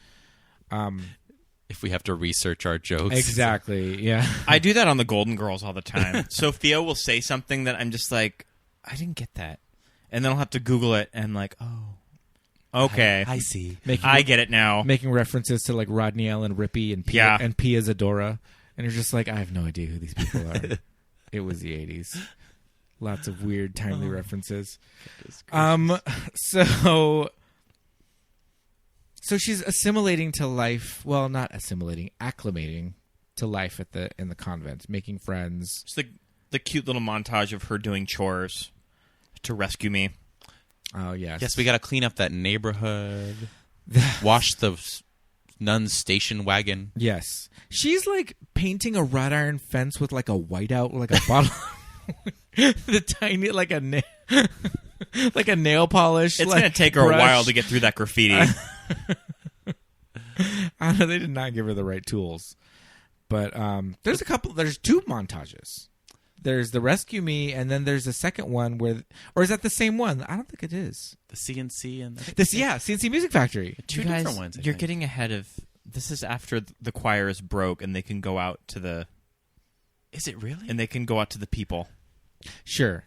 If we have to research our jokes, exactly. Yeah, I do that on the Golden Girls all the time. Sophia will say something that I'm just like, I didn't get that, and then I'll have to Google it and okay, I see. I get it now. Making references to Rodney Allen Rippey and Pia Zadora, and you're just like, I have no idea who these people are. It was the 80s. Lots of weird, timely references. So she's assimilating to life. Well, not assimilating, acclimating to life in the convent, making friends. It's the cute little montage of her doing chores to rescue me. Oh, yes. Yes, we got to clean up that neighborhood. Wash the nun's station wagon. Yes. She's painting a wrought iron fence with a whiteout, a bottle. The tiny, a nail polish. It's going to take her a while to get through that graffiti. I don't know. They did not give her the right tools. But there's two montages. There's the Rescue Me, and then there's a second one or is that the same one? I don't think it is. The CNC and CNC Music Factory. Two different ones. You're getting ahead of. This is after the choir is broke and they can go out to the Is it really? And they can go out to the people. Sure.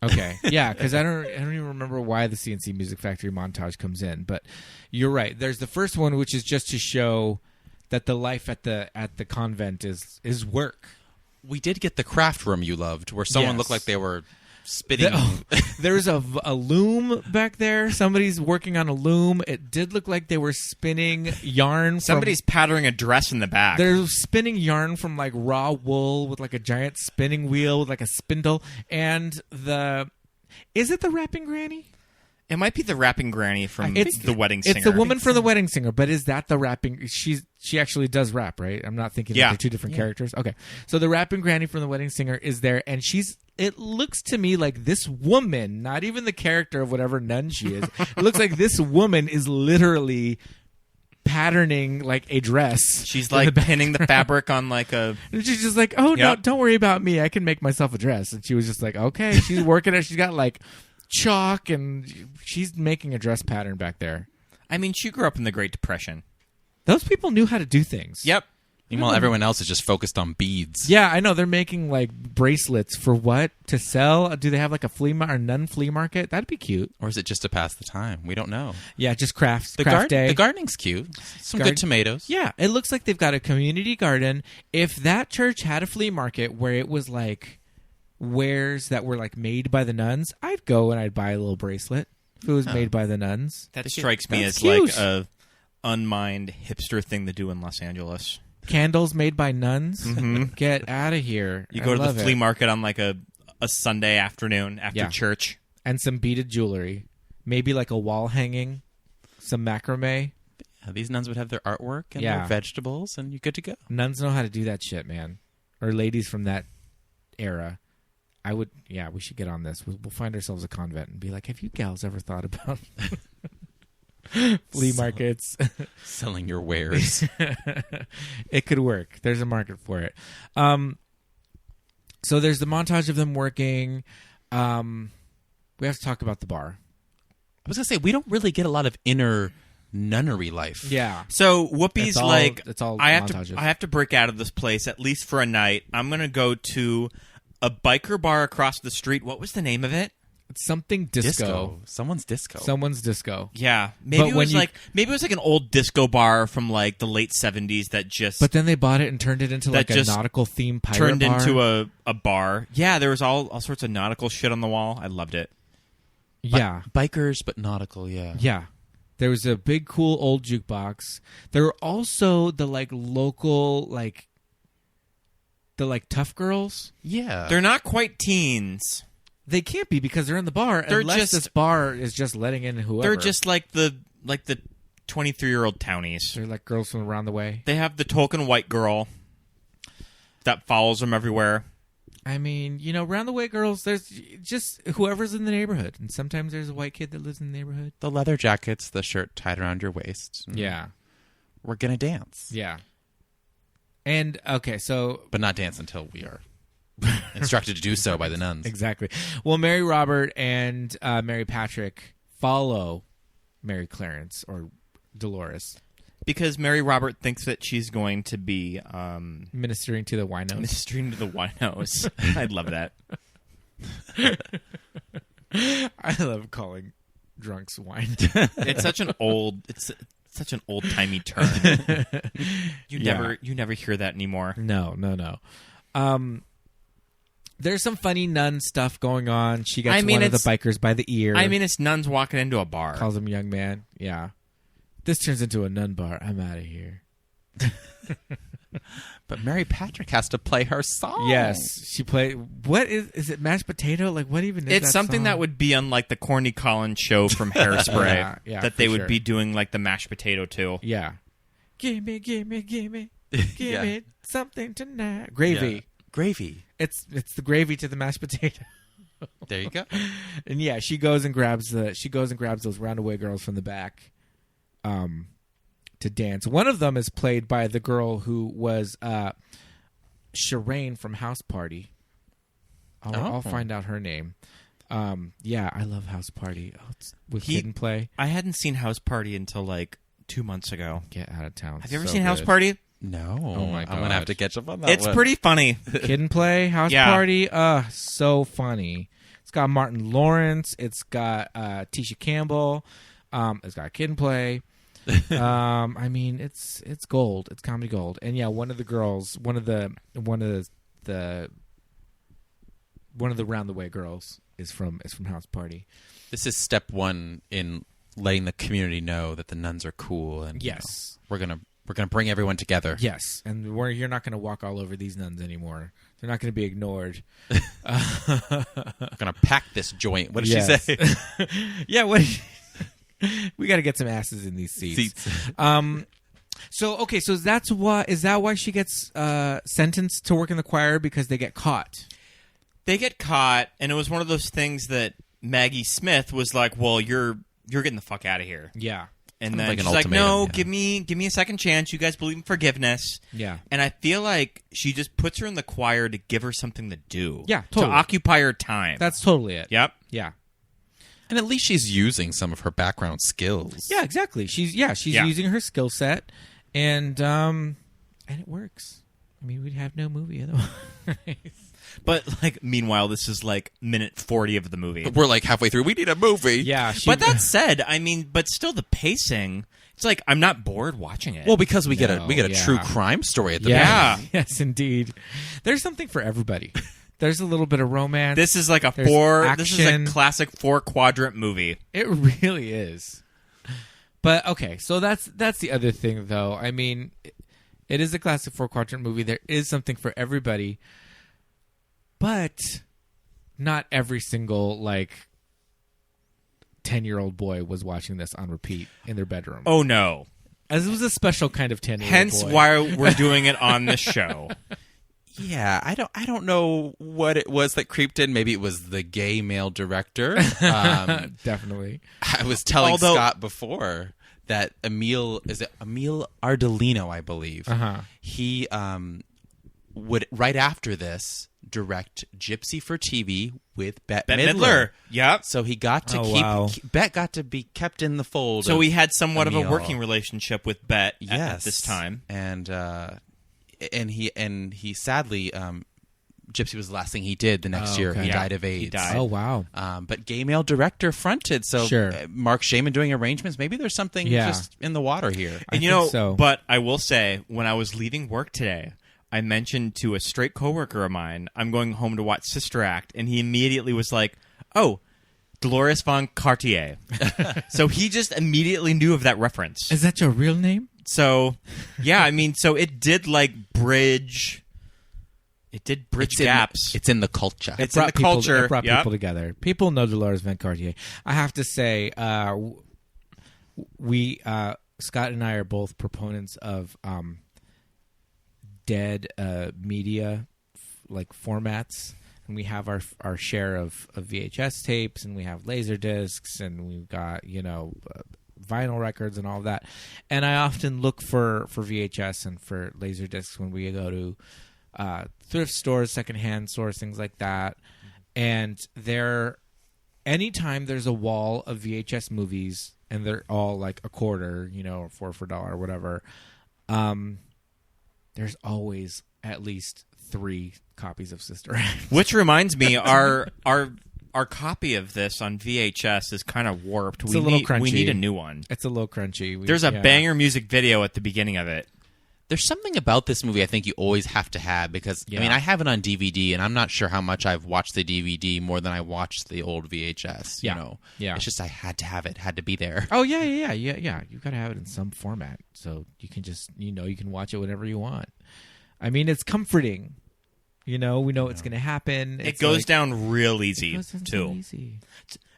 Okay. Yeah, because I don't even remember why the CNC Music Factory montage comes in, but you're right. There's the first one, which is just to show that the life at the convent is work. We did get the craft room you loved, where someone looked like they were spitting. There's a loom back there. Somebody's working on a loom. It did look like they were spinning yarn. Somebody's powdering a dress in the back. They're spinning yarn from like raw wool with like a giant spinning wheel with like a spindle. And is it the rapping granny? It might be the rapping granny from The Wedding Singer. It's the woman from The Wedding Singer, but is that the rapping? She actually does rap, right? I'm not thinking they're two different characters. Okay, so the rapping granny from The Wedding Singer is there, and it looks to me like this woman, not even the character of whatever nun she is. It looks like this woman is literally patterning like a dress. She's like pinning the fabric on like a... And she's just like, no, don't worry about me. I can make myself a dress. And she was just like, okay. She's working it. She's got like chalk and she's making a dress pattern back there. I mean, she grew up in the Great Depression. Those people knew how to do things. Yep. Meanwhile, everyone else is just focused on beads. Yeah, I know. They're making like bracelets for what? To sell? Do they have like a nun flea market? That'd be cute. Or is it just to pass the time? We don't know. Yeah, just craft day. The gardening's cute. Some good tomatoes. Yeah, it looks like they've got a community garden. If that church had a flea market where it was like wares that were like made by the nuns, I'd go and I'd buy a little bracelet if it was made by the nuns. That strikes me as cute. Like a unmined hipster thing to do in Los Angeles. Candles made by nuns? Mm-hmm. Get out of here. You go to the flea market on like a Sunday afternoon after church. And some beaded jewelry. Maybe like a wall hanging. Some macrame. Yeah, these nuns would have their artwork and their vegetables, and you're good to go. Nuns know how to do that shit, man. Or ladies from that era. We should get on this. We'll find ourselves a convent and be like, have you gals ever thought about flea markets? Selling your wares. It could work. There's a market for it. So there's the montage of them working. We have to talk about the bar. I was going to say, we don't really get a lot of inner nunnery life. Yeah. So Whoopi's it's all I montages. have to break out of this place at least for a night. I'm going to go to a biker bar across the street. What was the name of it? It's something disco. Someone's disco. Someone's disco. Yeah. Maybe it was like an old disco bar from like the late 70s that just... But then they bought it and turned it into like a nautical theme pirate turned bar. into a bar. Yeah, there was all sorts of nautical shit on the wall. I loved it. Yeah. Bikers, but nautical, yeah. Yeah. There was a big, cool old jukebox. There were also the like local like... The like tough girls. Yeah. They're not quite teens. They can't be because they're in the bar. Unless this bar is just letting in whoever. They're just like the 23-year-old townies. They're like girls from around the way. They have the token white girl that follows them everywhere. I mean, round the way girls, there's just whoever's in the neighborhood. And sometimes there's a white kid that lives in the neighborhood. The leather jackets, the shirt tied around your waist. Yeah. We're going to dance. Yeah. And, okay, so... But not dance until we are instructed to do so by the nuns. Exactly. Well, Mary Robert and Mary Patrick follow Mary Clarence, or Dolores. Because Mary Robert thinks that she's going to be... ministering to the winos. Ministering to the winos. I'd love that. I love calling drunks wine. It's such an old... Such an old-timey term. You never hear that anymore. No. There's some funny nun stuff going on. She gets one of the bikers by the ear. I mean, it's nuns walking into a bar. Calls him young man. Yeah. This turns into a nun bar. I'm out of here. But Mary Patrick has to play her song. Yes. She play. What is it? Mashed potato? Like, what even is It's that something song? that would be on, like, the Corny Collins show from Hairspray. Yeah, that they would be doing, like, the mashed potato, too. Yeah. Gimme something tonight. Gravy. Yeah. Gravy. It's the gravy to the mashed potato. There you go. And yeah, she goes and grabs those roundaway girls from the back to dance. One of them is played by the girl who was Shireen from House Party. I'll find out her name. Yeah, I love House Party. It's with Kid and Play. I hadn't seen House Party until like 2 months ago. Get out of town. Have you ever seen House Party? No. Oh my God. I'm going to have to catch up on that It's one. pretty funny. Kid and Play, House Yeah. Party. So funny. It's got Martin Lawrence. It's got Tisha Campbell. It's got Kid and Play. I mean, it's gold. It's comedy gold. And yeah, one of the round the way girls is from House Party. This is step one in letting the community know that the nuns are cool, and Yes. we're gonna bring everyone together. Yes, and you're not going to walk all over these nuns anymore. They're not going to be ignored. We're gonna pack this joint. What did she say? Yeah, what? We got to get some asses in these seats. So is that why she gets sentenced to work in the choir, because they get caught? They get caught, and it was one of those things that Maggie Smith was like, "Well, you're getting the fuck out of here." Yeah. And Like then an she's like, ultimatum, "No, yeah. give me a second chance. You guys believe in forgiveness." Yeah. And I feel like she just puts her in the choir to give her something to do. Yeah, totally. To occupy her time. That's totally it. Yep. Yeah. And at least she's using some of her background skills. Yeah, exactly. She's using her skill set, and it works. I mean, we'd have no movie otherwise. But like, meanwhile, this is like minute 40 of the movie. We're like halfway through. We need a movie. Yeah. But that said, I mean, but still the pacing. It's like I'm not bored watching it. Well, because we get a true crime story at the Yeah. beginning. Yes, indeed. There's something for everybody. There's a little bit of romance. This is like There's this is a action. classic 4-quadrant movie. It really is. But okay, so that's the other thing, though. I mean, it is a classic 4-quadrant movie. There is something for everybody, but not every single 10-year-old boy was watching this on repeat in their bedroom. Oh no! As it was a special kind of 10-year-old Hence boy. why we're doing it on this show. Yeah, I don't know what it was that creeped in. Maybe it was the gay male director. Definitely. I was telling Scott before that Emil Ardolino, I believe. He would right after this direct Gypsy for TV with Bette Midler. Yep. So he got to Bette got to be kept in the fold. So he had somewhat Emil. of a working relationship with Bette at this time. And he sadly, Gypsy was the last thing he did the next year. okay. He died of AIDS. He died. Oh, wow. But gay male director fronted. So Sure. Mark Shaman doing arrangements. Maybe there's something just in the water here. And I think so. But I will say, when I was leaving work today, I mentioned to a straight coworker of mine, I'm going home to watch Sister Act, and he immediately was like, "Oh, Dolores Van Cartier." So he just immediately knew of that reference. Is that your real name? So, yeah, I mean, so it did bridge. It did bridge gaps. It's in the culture. It's in the culture. It brought people together. People know Dolores Van Cartier. I have to say, Scott and I are both proponents of dead media formats, and we have our share of VHS tapes, and we have laser discs, and we've got vinyl records and all of that. And I often look for VHS and for laser discs when we go to thrift stores, secondhand stores, things like that. And anytime there's a wall of VHS movies, and they're all a quarter, or for $4 or whatever, there's always at least 3 copies of Sister Act. Which reminds me, our copy of this on VHS is kind of warped. It's a little crunchy. We need a new one. It's a little crunchy. There's a banger music video at the beginning of it. There's something about this movie I think you always have to have because, I mean, I have it on DVD, and I'm not sure how much I've watched the DVD more than I watched the old VHS. Yeah. It's just I had to have it, had to be there. Oh, yeah. You've got to have it in some format, so you can just, you can watch it whenever you want. I mean, it's comforting. We know it's going to happen. It goes down real easy, too. Easy.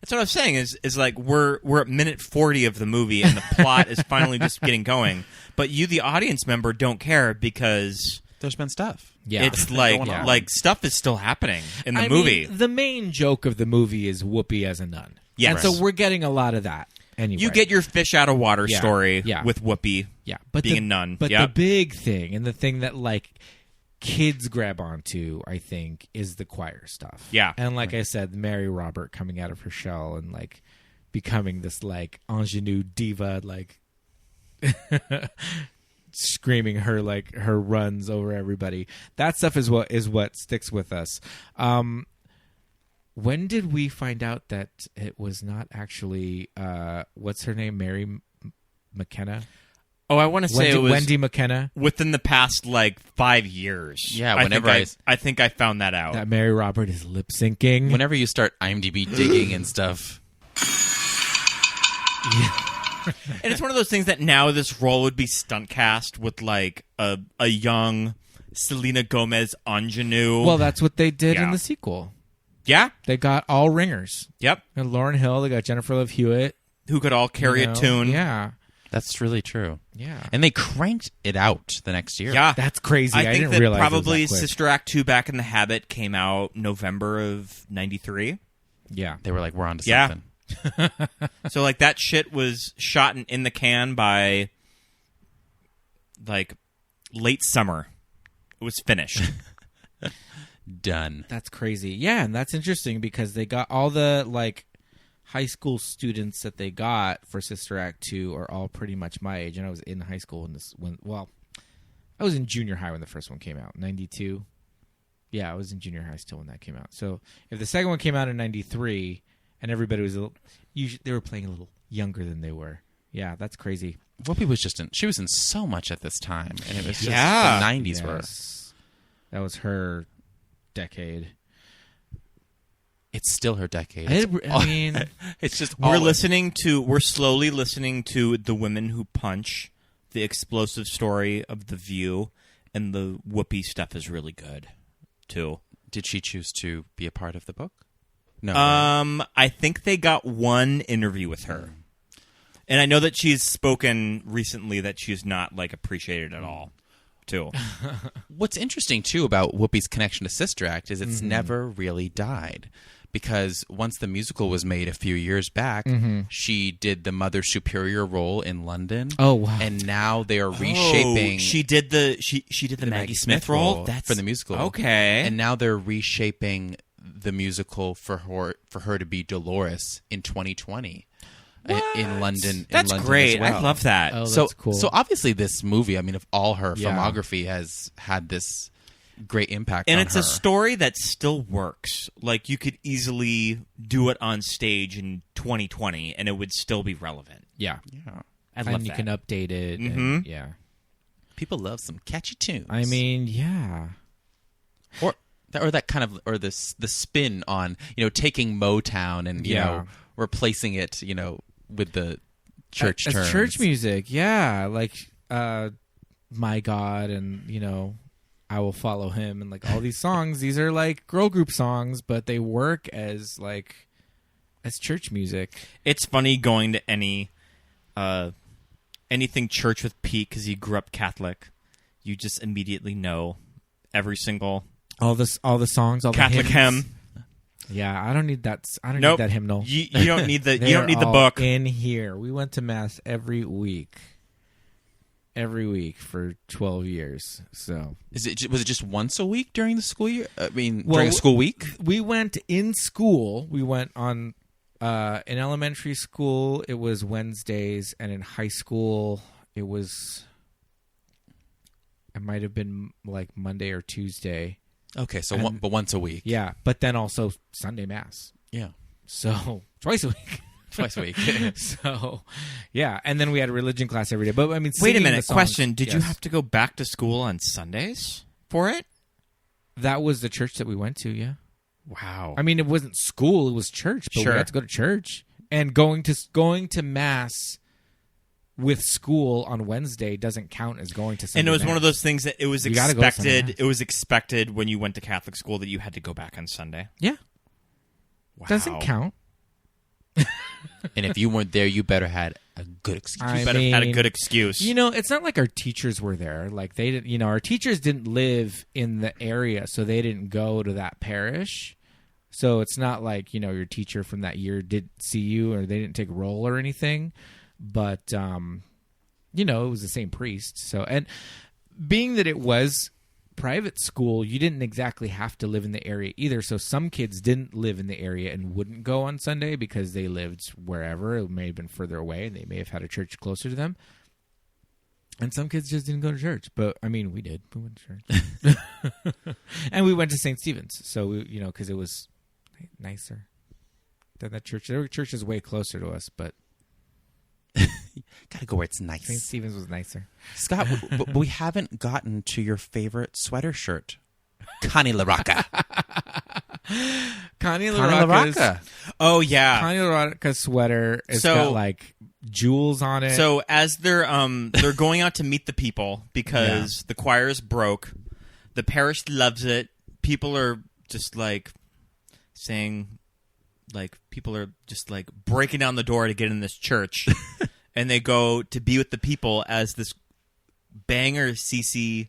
That's what I was saying is we're at minute 40 of the movie, and the plot is finally just getting going. But you, the audience member, don't care because there's been stuff. Yeah, it's like stuff is still happening in the movie. Mean, the main joke of the movie is Whoopi as a nun. Yes. And so we're getting a lot of that. Anyway, you get your fish out of water story with Whoopi. Yeah, being a nun. But the big thing, and the thing that kids grab onto, I think, is the choir stuff. Yeah. And I said, Mary Robert coming out of her shell and becoming this ingenue diva, screaming her runs over everybody. That stuff is what sticks with us. When did we find out that it was not actually what's her name, Mary Makkena? Oh, I want to say it was Wendy Makkena. Within the past 5 years. Yeah, I think I found that out. That Mary Robert is lip syncing. Whenever you start IMDb digging and stuff. Yeah. And it's one of those things that now this role would be stunt cast with a young Selena Gomez ingenue. Well, that's what they did in the sequel. Yeah, they got all ringers. Yep, and Lauryn Hill. They got Jennifer Love Hewitt, who could all carry a tune. Yeah. That's really true. Yeah. And they cranked it out the next year. Yeah. That's crazy. I think didn't that realize probably it was that quick. Sister Act 2 Back in the Habit came out November of 93. Yeah. They were like, we're on to something. So that shit was shot in the can by late summer. It was finished. Done. That's crazy. Yeah, and that's interesting because they got all the high school students that they got for Sister Act 2 are all pretty much my age, and I was in high school I was in junior high when the first one came out, 92. Yeah, I was in junior high still when that came out. So if the second one came out in 93 and everybody was they were playing a little younger than they were. Yeah, that's crazy. Whoopi was she was in so much at this time, and it was just the 90s were. That was her decade. It's still her decade. I mean, it's just we're slowly listening to The Women Who Punch, the explosive story of The View, and the Whoopi stuff is really good too. Did she choose to be a part of the book? No. I think they got one interview with her. And I know that she's spoken recently that she's not appreciated at all. Too. What's interesting too about Whoopi's connection to Sister Act is it's never really died. Because once the musical was made a few years back, she did the Mother Superior role in London. Oh wow! And now they are reshaping. She did the Maggie Smith role. That's for the musical. Okay. And now they're reshaping the musical for her to be Dolores in 2020 in London. That's great. As well. I love that. Oh, that's cool. So obviously, this movie, of all her filmography, has had this great impact and on it's her. a story that still works. You could easily do it on stage in 2020 and it would still be relevant. Yeah. I love and you that. can update it. Mm-hmm. And, yeah. People love some catchy tunes. I mean, yeah. Or that kind of the spin on, taking Motown and you know replacing it, with the church terms. Church music. Yeah, My God and I Will Follow Him and all these songs. These are girl group songs, but they work as church music. It's funny going to anything church with Pete because he grew up Catholic. You just immediately know every single all the songs, all Catholic the hymn. Yeah, I don't need that. I don't need that hymnal. You don't need the. You don't need the book in here. We went to mass every week for 12 years. So was it just once a week during the school year? During a school week? We went in school. We went on in elementary school it was Wednesdays, and in high school it might have been Monday or Tuesday. Okay, so but once a week. Yeah, but then also Sunday mass. Yeah. So twice a week. Twice a week. So, yeah. And then we had a religion class every day. But, wait a minute. Question. Did you have to go back to school on Sundays for it? That was the church that we went to, yeah. Wow. It wasn't school. It was church. But we had to go to church. And going to mass with school on Wednesday doesn't count as going to Sunday And it was mass. one of those things that it was expected. It was expected when you went to Catholic school that you had to go back on Sunday. Yeah. Wow. Doesn't count. And if you weren't there, you better had a good excuse. You better had a good excuse. It's not like our teachers were there. They didn't. Our teachers didn't live in the area, so they didn't go to that parish. So it's not like your teacher from that year did see you, or they didn't take roll or anything. But it was the same priest. So, and being that it was private school, you didn't exactly have to live in the area either. So some kids didn't live in the area and wouldn't go on Sunday because they lived wherever. It may have been further away and they may have had a church closer to them. And some kids just didn't go to church, but I mean, we did. We went to church, and we went to St. Stephen's. So we, because it was nicer than that church. Their church is way closer to us, but gotta go where it's nice. St. Stephen's was nicer. Scott, but we haven't gotten to your favorite sweater shirt, Connie LaRocca. Connie LaRocca. Oh yeah, Connie LaRocca's sweater has got like jewels on it. So as they're going out to meet the people because the choir is broke, the parish loves it. People are just like saying, like people are just like breaking down the door to get in this church, and they go to be with the people as this banger CC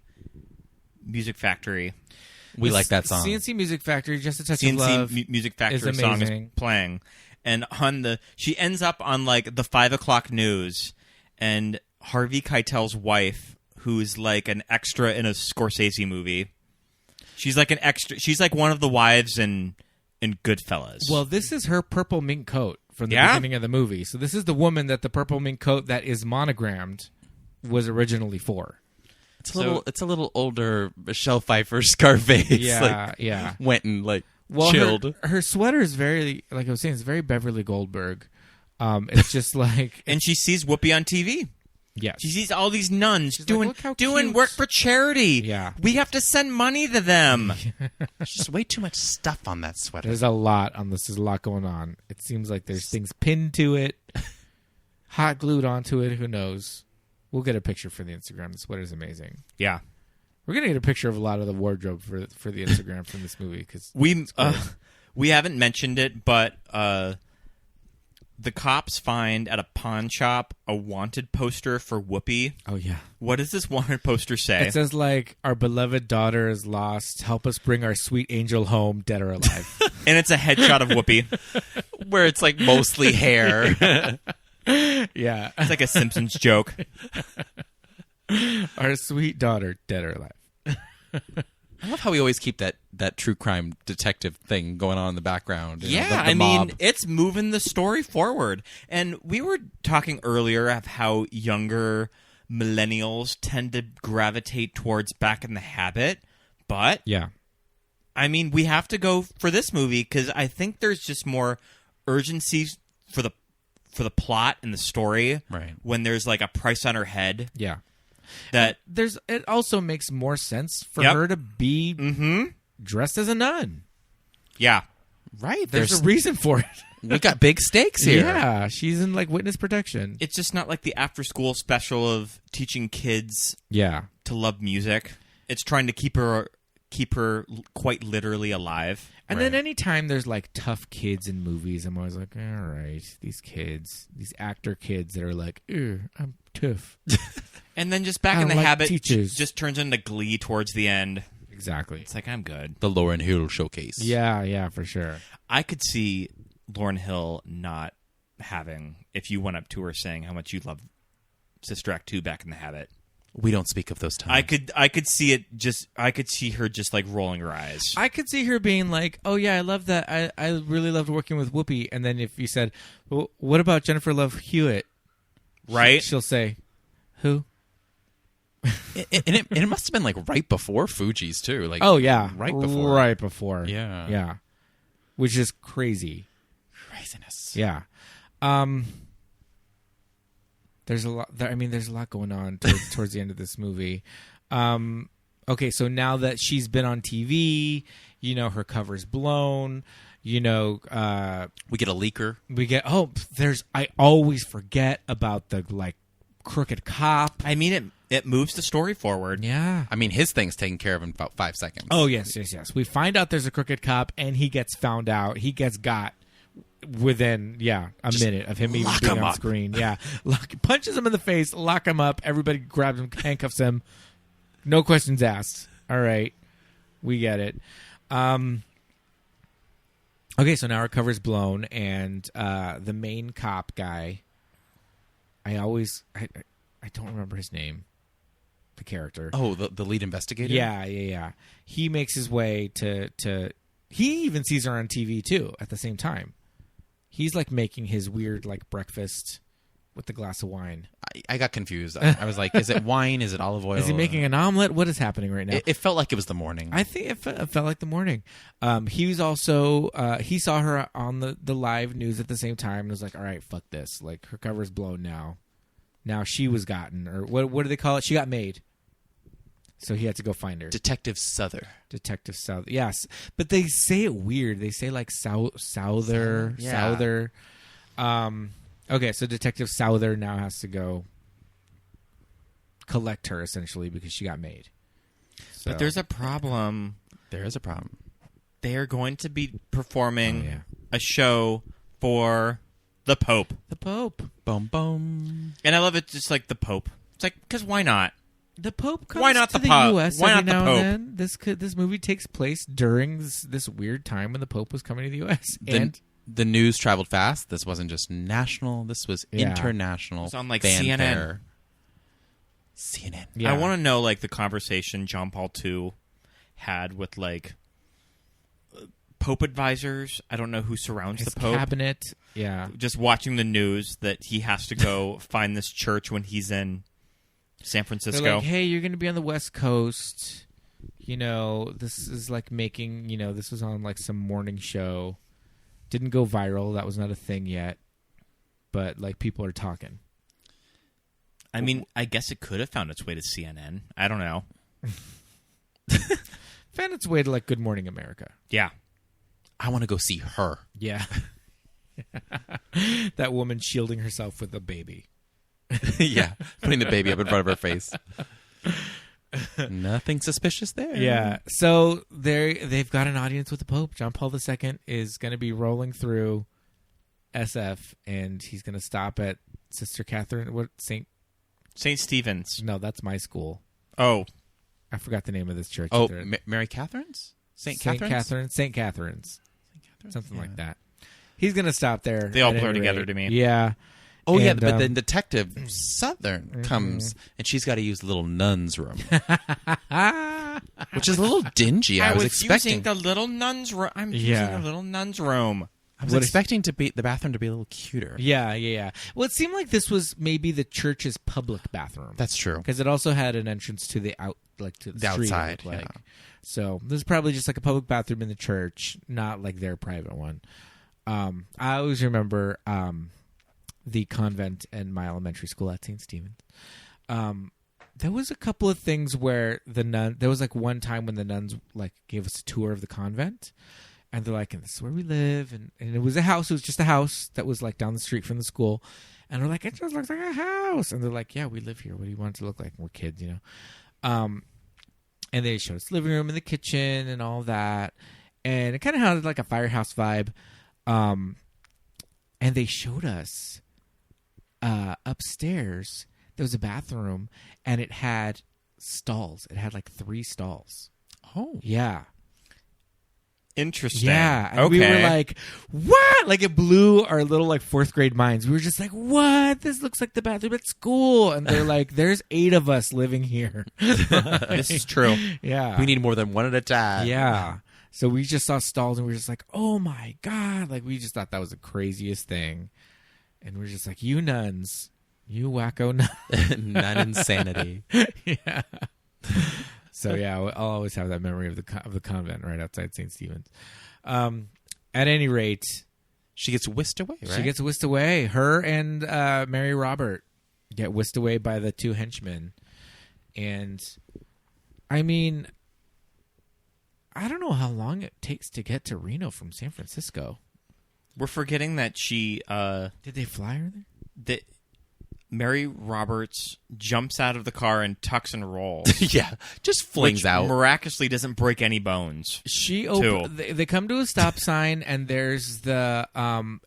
Music Factory. We like that song. CNC Music Factory, Just a Touch of Love. Music Factory song is playing. And she ends up on like the 5 o'clock news, and Harvey Keitel's wife, who's like an extra in a Scorsese movie. She's like an extra. She's like one of the wives in Goodfellas. Well, this is her purple mink coat from the beginning of the movie. So this is the woman that the purple mink coat that is monogrammed was originally for. It's a little older Michelle Pfeiffer Scarface. Yeah, went and like. Well, chilled. Her sweater is very, like I was saying, it's very Beverly Goldberg. It's just like... And she sees Whoopi on TV. Yes. She sees all these nuns doing cute. work for charity. Yeah. We have to send money to them. There's just way too much stuff on that sweater. There's a lot on this. There's a lot going on. It seems like there's things pinned to it, hot glued onto it. Who knows? We'll get a picture for the Instagram. The sweater's amazing. Yeah. We're going to get a picture of a lot of the wardrobe for the Instagram from this movie. Cause we haven't mentioned it, but the cops find at a pawn shop a wanted poster for Whoopi. Oh, yeah. What does this wanted poster say? It says, like, our beloved daughter is lost. Help us bring our sweet angel home, dead or alive. And it's a headshot of Whoopi. Where it's, like, mostly hair. Yeah. It's like a Simpsons joke. Our sweet daughter, dead or alive. I love how we always keep that true crime detective thing going on in the background. Yeah, the mob. mean, it's moving the story forward. And we were talking earlier of how younger millennials tend to gravitate towards Back in the Habit. But, yeah, I mean, we have to go for this movie because I think there's just more urgency for the plot and the story when there's like a price on her head. Yeah. That it also makes more sense for her to be dressed as a nun. Yeah. Right. There's a reason for it. We got big stakes here. Yeah, she's in like witness protection. It's just not like the after school special of teaching kids to love music. It's trying to keep her quite literally alive. And then anytime there's like tough kids in movies, I'm always like, all right, these kids, these actor kids that are like, I'm tough. And then just Back in the Habit just turns into Glee towards the end. Exactly. It's like, I'm good. The Lauryn Hill showcase. Yeah, for sure. I could see Lauryn Hill not having, if you went up to her saying how much you love Sister Act 2 Back in the Habit. We don't speak of those times. I could see it just. I could see her just like rolling her eyes. I could see her being like, "Oh yeah, I love that. I really loved working with Whoopi." And then if you said, "Well, what about Jenifer Love Hewitt?" Right? She'll say, "Who?" it must have been like right before Fuji's too. Like, oh yeah, right before. Yeah, which is craziness. Yeah. There's a lot. There's a lot going on towards the end of this movie. Okay, so now that she's been on TV, her cover's blown. We get a leaker. I always forget about the like crooked cop. I mean, it moves the story forward. Yeah. I mean, his thing's taken care of in about 5 seconds. Oh yes. We find out there's a crooked cop, and he gets found out. He gets got. Within a minute of him even being on screen. Yeah. Punches him in the face, lock him up, everybody grabs him, handcuffs him. No questions asked. All right. We get it. Okay, so now our cover's blown, and the main cop guy, I don't remember his name. The character. Oh, the lead investigator? Yeah. He makes his way to he even sees her on TV too at the same time. He's like making his weird like breakfast with the glass of wine? I got confused. I was like, is it wine? Is it olive oil? Is he making an omelet? What is happening right now? It felt like it was the morning. I think it felt like the morning. He was also he saw her on the live news at the same time and was like, all right, fuck this. Like, her cover's blown now. Now she was gotten, or what do they call it? She got made. So he had to go find her. Detective Souther. Yes. But they say it weird. They say like Souther. Yeah. Souther. Okay, so Detective Souther now has to go collect her, essentially, because she got made. So. But there's a problem. There is a problem. They are going to be performing a show for the Pope. The Pope. Boom, boom. And I love it just like the Pope. It's like, because why not? The Pope comes why not to the the U.S. Why every not the now Pope? and then. This movie takes place during this weird time when the Pope was coming to the U.S. And the news traveled fast. This wasn't just national. This was international. It was on like fanfare. CNN. Yeah. I want to know like the conversation John Paul II had with like Pope advisors. I don't know who surrounds his the Pope. cabinet. Yeah. Just watching the news that he has to go find this church when he's in San Francisco. They're like, hey, you're going to be on the West Coast. You know, this is like making, this was on like some morning show. Didn't go viral. That was not a thing yet. But like people are talking. I mean, I guess it could have found its way to CNN. I don't know. Found its way to like Good Morning America. Yeah. I want to go see her. Yeah. That woman shielding herself with a baby. Yeah. Putting the baby up in front of her face. Nothing suspicious there. Yeah. So they've got an audience with the Pope. John Paul II is going to be rolling through SF, and he's going to stop at Sister Catherine. What St. Stephen's? No, that's my school. Oh, I forgot the name of this church. Oh, Mary Catherine's? St. Catherine's, something like that. He's going to stop there. They all blur together to me. Yeah. Oh, and, but then Detective Southern comes, and she's got to use the little nun's room. Which is a little dingy. I was expecting using the little nun's room. I'm using the little nun's room. I was expecting the bathroom to be a little cuter. Yeah. Well, it seemed like this was maybe the church's public bathroom. That's true. Because it also had an entrance to the street, outside. Like. So this is probably just like a public bathroom in the church, not like their private one. I always remember the convent and my elementary school at St. Stephen's. There was a couple of things where there was like one time when the nuns like gave us a tour of the convent, and they're like, and this is where we live, and it was a house. It was just a house that was like down the street from the school, and we're like, it just looks like a house, and they're like, yeah, we live here. What do you want it to look like? And we're kids, and they showed us the living room and the kitchen and all that, and it kind of had like a firehouse vibe. And they showed us upstairs there was a bathroom, and it had stalls. It had like 3 stalls. Oh, yeah, interesting. Yeah, and we were like, "What?" Like it blew our little like 4th grade minds. We were just like, "What? This looks like the bathroom at school." And they're like, "There's 8 of us living here." This is true. Yeah, we need more than one at a time. Yeah. So we just saw stalls, and we were just like, "Oh my god!" Like we just thought that was the craziest thing, and we're just like, "You nuns, you wacko nuns, nun insanity." Yeah. So yeah, I'll always have that memory of the convent right outside St. Stephen's. At any rate, she gets whisked away. Right? She gets whisked away. Her and Mary Robert get whisked away by the 2 henchmen, and I mean, I don't know how long it takes to get to Reno from San Francisco. We're forgetting that she... Did they fly her there? That Mary Roberts jumps out of the car and tucks and rolls. Yeah, just flings out. Miraculously doesn't break any bones. They come to a stop sign, and there's the...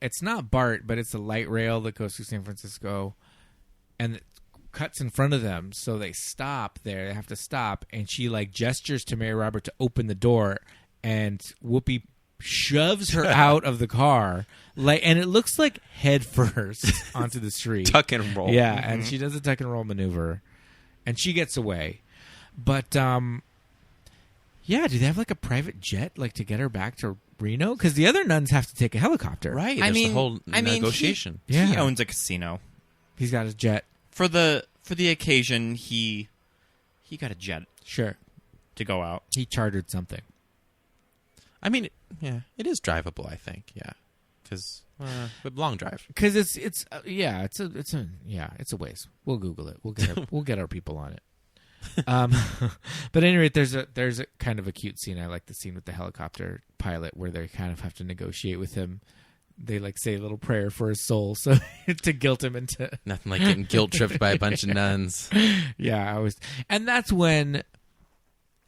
it's not BART, but it's a light rail that goes through San Francisco, and it cuts in front of them, so they stop there. They have to stop, and she like gestures to Mary Robert to open the door, and Whoopi shoves her out of the car, and it looks like head first onto the street. Tuck and roll. Yeah, and she does a tuck and roll maneuver, and she gets away. But yeah, do they have like a private jet like to get her back to Reno? Because the other nuns have to take a helicopter, right? There's the whole negotiation. He owns a casino. He's got his jet. For the occasion, he got a jet. Sure. To go out. He chartered something. I mean, yeah, it is drivable, I think. Yeah. Because long drive. Because it's a ways. We'll Google it. We'll get our people on it. But at any rate, there's a kind of a cute scene. I like the scene with the helicopter pilot where they kind of have to negotiate with him. They like say a little prayer for his soul, so to guilt him into nothing like getting guilt tripped by a bunch of nuns. Yeah, and that's when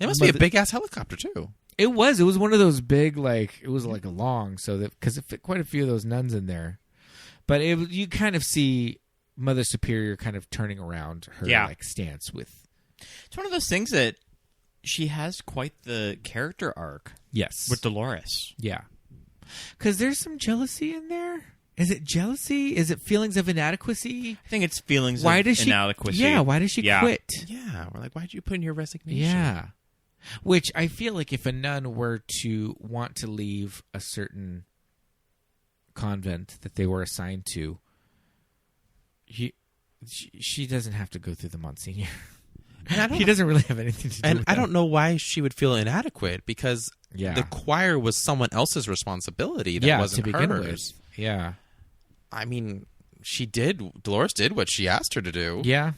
it must be a big ass helicopter too. It was one of those big, like it was like a long, so that because it fit quite a few of those nuns in there, but you kind of see Mother Superior kind of turning around her like stance with. It's one of those things that she has quite the character arc. Yes, with Dolores. Yeah. Because there's some jealousy in there. Is it jealousy? Is it feelings of inadequacy? I think it's feelings of inadequacy. Yeah, why does she quit? Yeah, we're like, why did you put in your resignation? Yeah. Which I feel like if a nun were to want to leave a certain convent that they were assigned to, she doesn't have to go through the Monsignor. He doesn't really have anything to do with I don't know why she would feel inadequate because Yeah. the choir was someone else's responsibility that wasn't to begin hers. with. Yeah. I mean, Dolores did what she asked her to do. Yeah.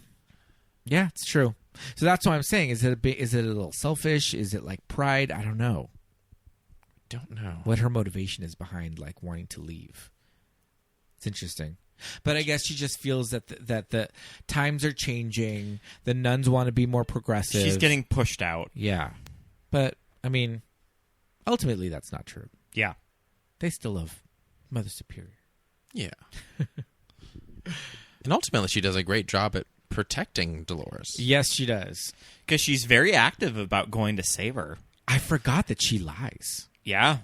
Yeah, it's true. So that's what I'm saying. Is it a little selfish? Is it like pride? I don't know. Don't know. What her motivation is behind like wanting to leave. It's interesting. But I guess she just feels that the times are changing. The nuns want to be more progressive. She's getting pushed out. Yeah. But, I mean, ultimately that's not true. Yeah. They still love Mother Superior. Yeah. And ultimately she does a great job at protecting Dolores. Yes, she does. Because she's very active about going to save her. I forgot that she lies. Yeah.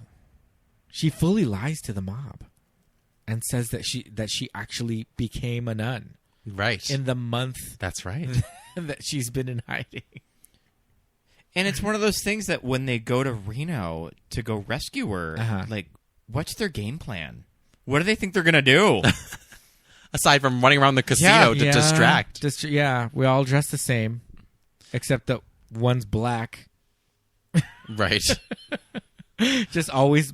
She fully lies to the mob. And says that she actually became a nun. Right. In the month. That's right. that she's been in hiding. And it's one of those things that when they go to Reno to go rescue her, like, what's their game plan? What do they think they're going to do? Aside from running around the casino to distract. We all dress the same. Except that one's black. Right. Just always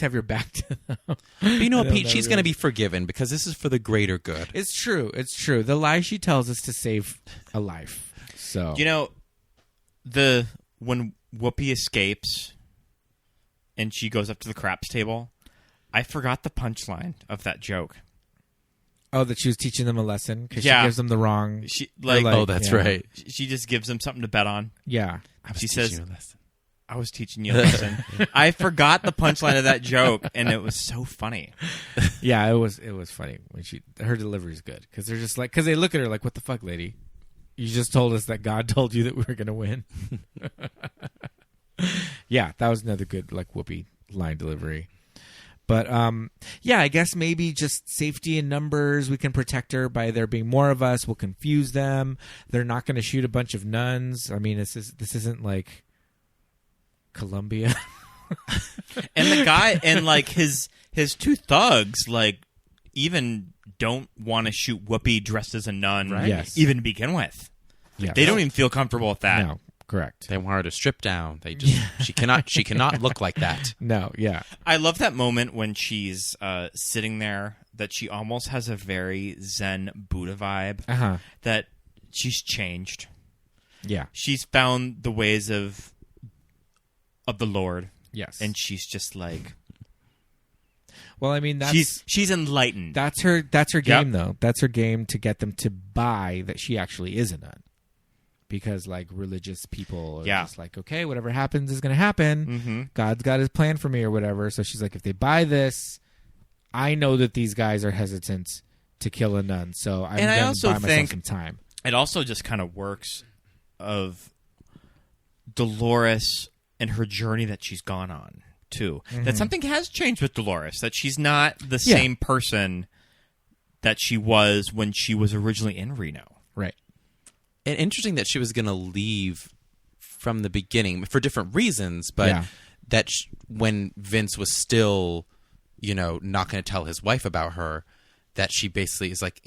have your back to them. But you know, Pete, she's going to be forgiven because this is for the greater good. It's true. It's true. The lie she tells is to save a life. So you know, when Whoopi escapes and she goes up to the craps table, I forgot the punchline of that joke. Oh, that she was teaching them a lesson because she gives them the wrong. Oh, that's right. She just gives them something to bet on. Yeah, she says, I was teaching you a lesson. I forgot the punchline of that joke, and it was so funny. Yeah, it was funny when her delivery's good because they're just like they look at her like, "What the fuck, lady? You just told us that God told you that we were going to win." Yeah, that was another good like Whoopi line delivery. But yeah, I guess maybe just safety in numbers. We can protect her by there being more of us. We'll confuse them. They're not going to shoot a bunch of nuns. I mean, this isn't like Columbia. And the guy and like his two thugs like even don't want to shoot Whoopi dressed as a nun, right? Yes. Even to begin with. Yeah. They don't even feel comfortable with that. No, correct. They want her to strip down. They just she cannot look like that. No, yeah. I love that moment when she's sitting there that she almost has a very Zen Buddha vibe. That she's changed. Yeah. She's found the ways of the Lord. Yes. And she's just like, well, I mean, she's enlightened. That's her game, though. That's her game to get them to buy that she actually is a nun. Because, like, religious people are just like, okay, whatever happens is going to happen. Mm-hmm. God's got his plan for me or whatever. So she's like, if they buy this, I know that these guys are hesitant to kill a nun. So I'm going to buy myself some time. It also just kind of works of Dolores and her journey that she's gone on, too. Mm-hmm. That something has changed with Dolores. That she's not the same person that she was when she was originally in Reno. Right. And interesting that she was going to leave from the beginning for different reasons, but that when Vince was still, not going to tell his wife about her, that she basically is like,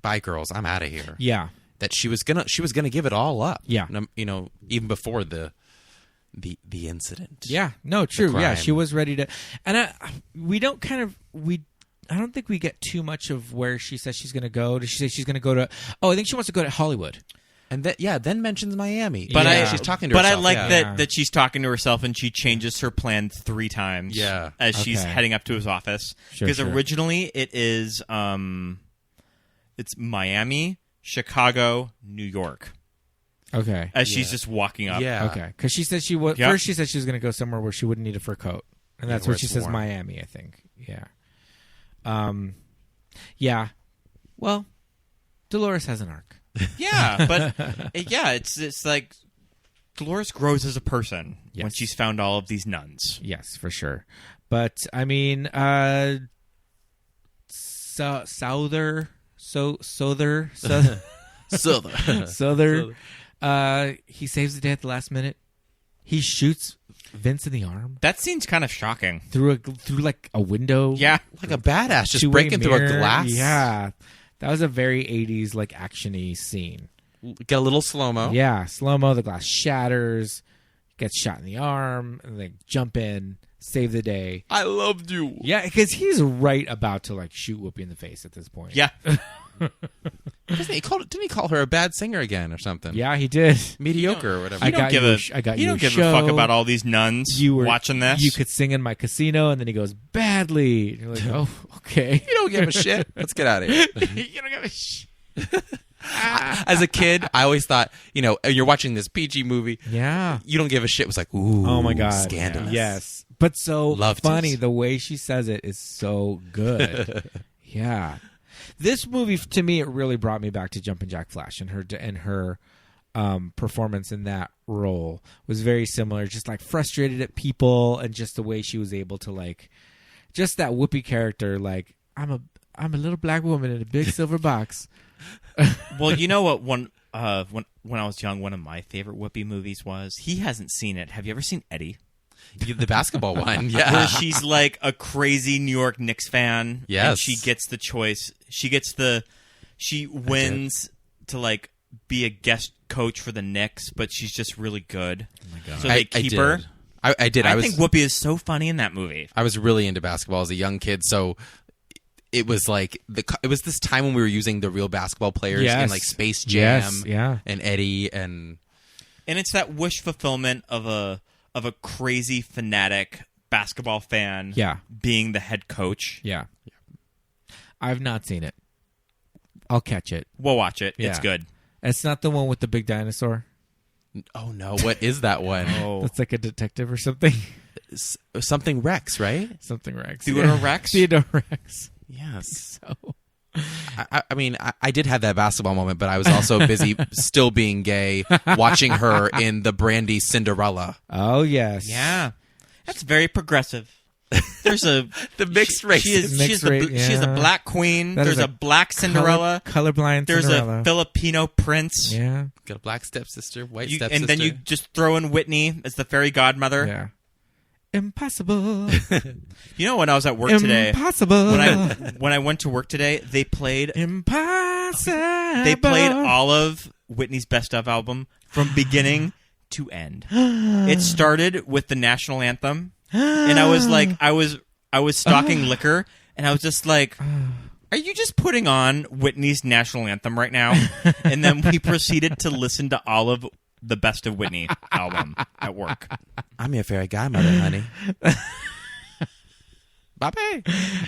bye girls, I'm out of here. Yeah. That she was gonna give it all up. Yeah. Even before the incident. Yeah. No, true. Yeah, she was ready to. And I don't think we get too much of where she says she's going to go. Does she say she's going to go to? Oh, I think she wants to go to Hollywood. And then mentions Miami. But she's talking to herself. But I like that she's talking to herself and she changes her plan 3 times. Yeah. As she's heading up to his office. Because originally it is it's Miami, Chicago, New York. Okay. As she's just walking up. Yeah. Okay. Because she said first she said she was going to go somewhere where she wouldn't need a fur coat, and that's where she says warm. Miami. I think. Yeah. Yeah. Well, Dolores has an arc. Yeah, but it's like Dolores grows as a person when she's found all of these nuns. Yes, for sure. But I mean, Souther. He saves the day at the last minute. He shoots Vince in the arm. That scene's kind of shocking. Through like a window. Yeah, like a badass just breaking through a glass. Yeah, that was a very 80s like actiony scene. Get a little slow mo. Yeah, slow mo. The glass shatters. Gets shot in the arm, and they jump in, save the day. I loved you. Yeah, because he's right about to like shoot Whoopi in the face at this point. Yeah. Didn't he call her a bad singer again or something? Yeah, he did. Mediocre or whatever. You don't give a fuck about all these nuns watching this. You could sing in my casino, and then he goes, badly. And you're like, oh, okay. You don't give a shit. Let's get out of here. You don't give a shit. As a kid, I always thought, you're watching this PG movie. Yeah. You don't give a shit. It was like, ooh, oh my God. Scandalous. Yes. But so funny. It. The way she says it is so good. Yeah. This movie, to me, it really brought me back to Jumpin' Jack Flash, and her performance in that role was very similar. Just like frustrated at people, and just the way she was able to like, just that Whoopi character. Like, I'm a little black woman in a big silver box. Well, you know what? When I was young, one of my favorite Whoopi movies was. He hasn't seen it. Have you ever seen Eddie? The basketball one, yeah. Where she's like a crazy New York Knicks fan. Yes. And she gets the choice. She wins to like be a guest coach for the Knicks, but she's just really good. Oh my God. So they keep her. I did. I think Whoopi is so funny in that movie. I was really into basketball as a young kid, so it was like it was this time when we were using the real basketball players in like Space Jam and Eddie and it's that wish fulfillment of a crazy fanatic basketball fan being the head coach. Yeah. I've not seen it. I'll catch it. We'll watch it. Yeah. It's good. It's not the one with the big dinosaur? Oh, no. What is that one? That's like a detective or something. Something Rex, right? Something Rex. Theodore Rex? Theodore Rex. Yes. So... I mean, I did have that basketball moment, but I was also busy still being gay, watching her in the Brandy Cinderella. Oh, yes. Yeah. That's very progressive. There's the mixed race. She is a black queen. There's a black Cinderella. Colorblind There's Cinderella. a Filipino prince. Yeah. Got a black stepsister, white stepsister. And then you just throw in Whitney as the fairy godmother. Yeah. Impossible. You know, when I was at work today, impossible. When I went to work today, they played impossible. They played all of Whitney's best of album from beginning to end. It started with the national anthem, and I was like, I was stocking liquor, and I was just like, are you just putting on Whitney's national anthem right now? And then we proceeded to listen to all of the Best of Whitney album at work. I'm your fairy godmother, honey. Bye-bye.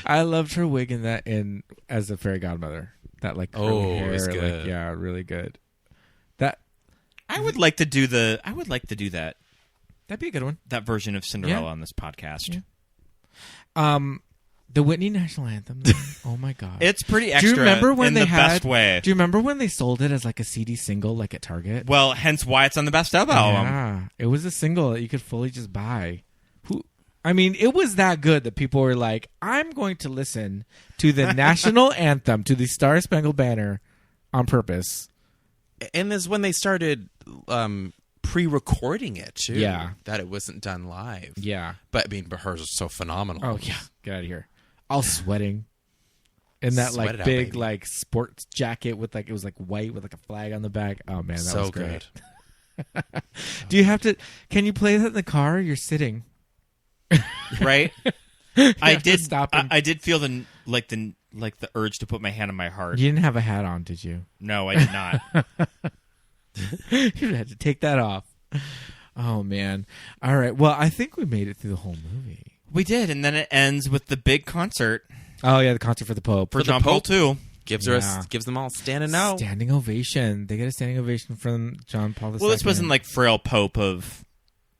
I loved her wig in as a fairy godmother. That like curly hair, it was good. Like, yeah, really good. I would like to do that. That'd be a good one. That version of Cinderella on this podcast. Yeah. The Whitney national anthem. Oh my God, it's pretty extra. Do you remember when in the best way? Do you remember when they sold it as like a CD single, like at Target? Well, hence why it's on the Best of album. Yeah, it was a single that you could fully just buy. I mean, it was that good that people were like, "I'm going to listen to the national anthem, to the Star Spangled Banner, on purpose." And this when they started pre-recording it too. Yeah, that it wasn't done live. Yeah, but hers is so phenomenal. Oh yeah, get out of here. All sweating in that like Sweat it big out, baby. like sports jacket with like it was like white with like a flag on the back. Oh man, that So was great. good. Do you have to? Can you play that in the car? You're sitting. Right. I did stop. I did feel the urge to put my hand on my heart. You didn't have a hat on, did you? No, I did not. You had to take that off. Oh man! All right. Well, I think we made it through the whole movie. We did, and then it ends with the big concert Oh yeah, the concert for the Pope. for John Paul II. Gives them all standing out. Standing ovation. They get a standing ovation from John Paul II. Well, this wasn't like frail Pope of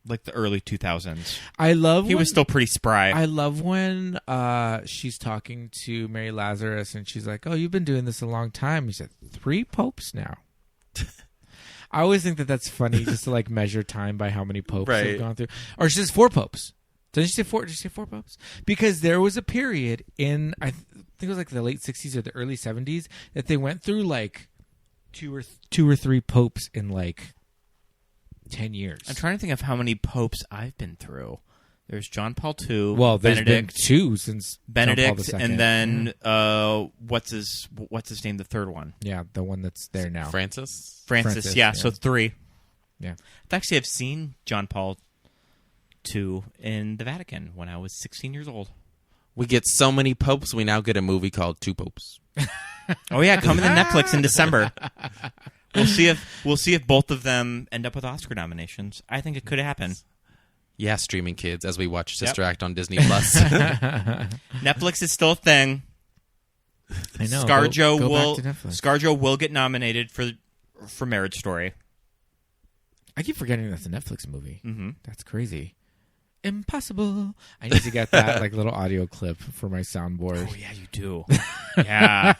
like the early 2000s. I love. He was still pretty spry. I love when she's talking to Mary Lazarus and she's like, "Oh, you've been doing this a long time." He said, 3 popes now. I always think that that's funny, just to like measure time by how many popes Right. have gone through. Or she says 4 popes. Did she say 4? Did she say 4 popes? Because there was a period in I think it was like the late 60s or the early 70s that they went through like two or three popes in like 10 years. I'm trying to think of how many popes I've been through. There's John Paul II. Well, there's Benedict, been 2 since Benedict, John Paul II. and then what's his name? The third one. Yeah, the one that's there now. Francis. Francis. Yeah, so 3. Yeah. Actually, I've seen John Paul II in the Vatican when I was 16 years old. We get so many popes, we now get a movie called Two Popes. Oh yeah, coming to Netflix in December. We'll see if both of them end up with Oscar nominations. I think it could happen. Yeah, streaming kids, as we watch Sister Yep. Act on Disney Plus. Netflix is still a thing. I know. ScarJo will get nominated for Marriage Story. I keep forgetting that's a Netflix movie. Mm-hmm. That's crazy. Impossible. I need to get that like little audio clip for my soundboard. Oh yeah, you do. Yeah.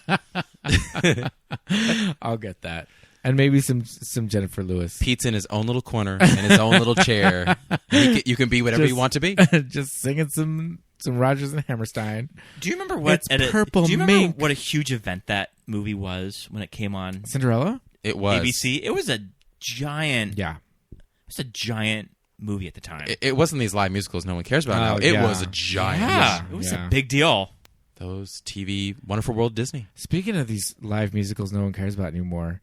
I'll get that. And maybe some Jenifer Lewis. Pete's in his own little corner in his own little chair. You can be whatever you want to be. Just singing some Rodgers and Hammerstein. Do you remember what? It's purple do you remember mink. what a huge event that movie was when it came on Cinderella? It was ABC? It was a giant. Yeah. It was a giant movie at the time. It wasn't these live musicals no one cares about now. It was a giant. Yeah, it was a big deal. Those TV Wonderful World Disney. Speaking of these live musicals no one cares about anymore,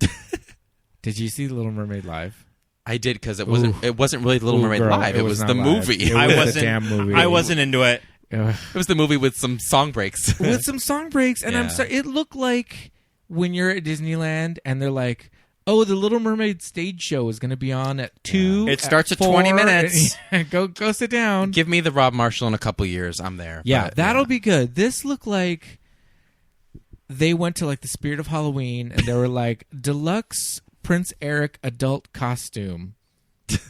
did you see Little Mermaid live? I did because it wasn't really Little Mermaid girl, live. It was not the live. movie. It was the damn movie. I wasn't into it. It was the movie with some song breaks. With some song breaks, and Yeah. I'm sorry, it looked like when you're at Disneyland and they're like, "Oh, the Little Mermaid stage show is going to be on at 2. It starts at 4, 20 minutes. Go sit down. Give me the Rob Marshall in a couple years. I'm there. Yeah, But, that'll be good. This looked like they went to like the Spirit of Halloween and they were like deluxe Prince Eric adult costume.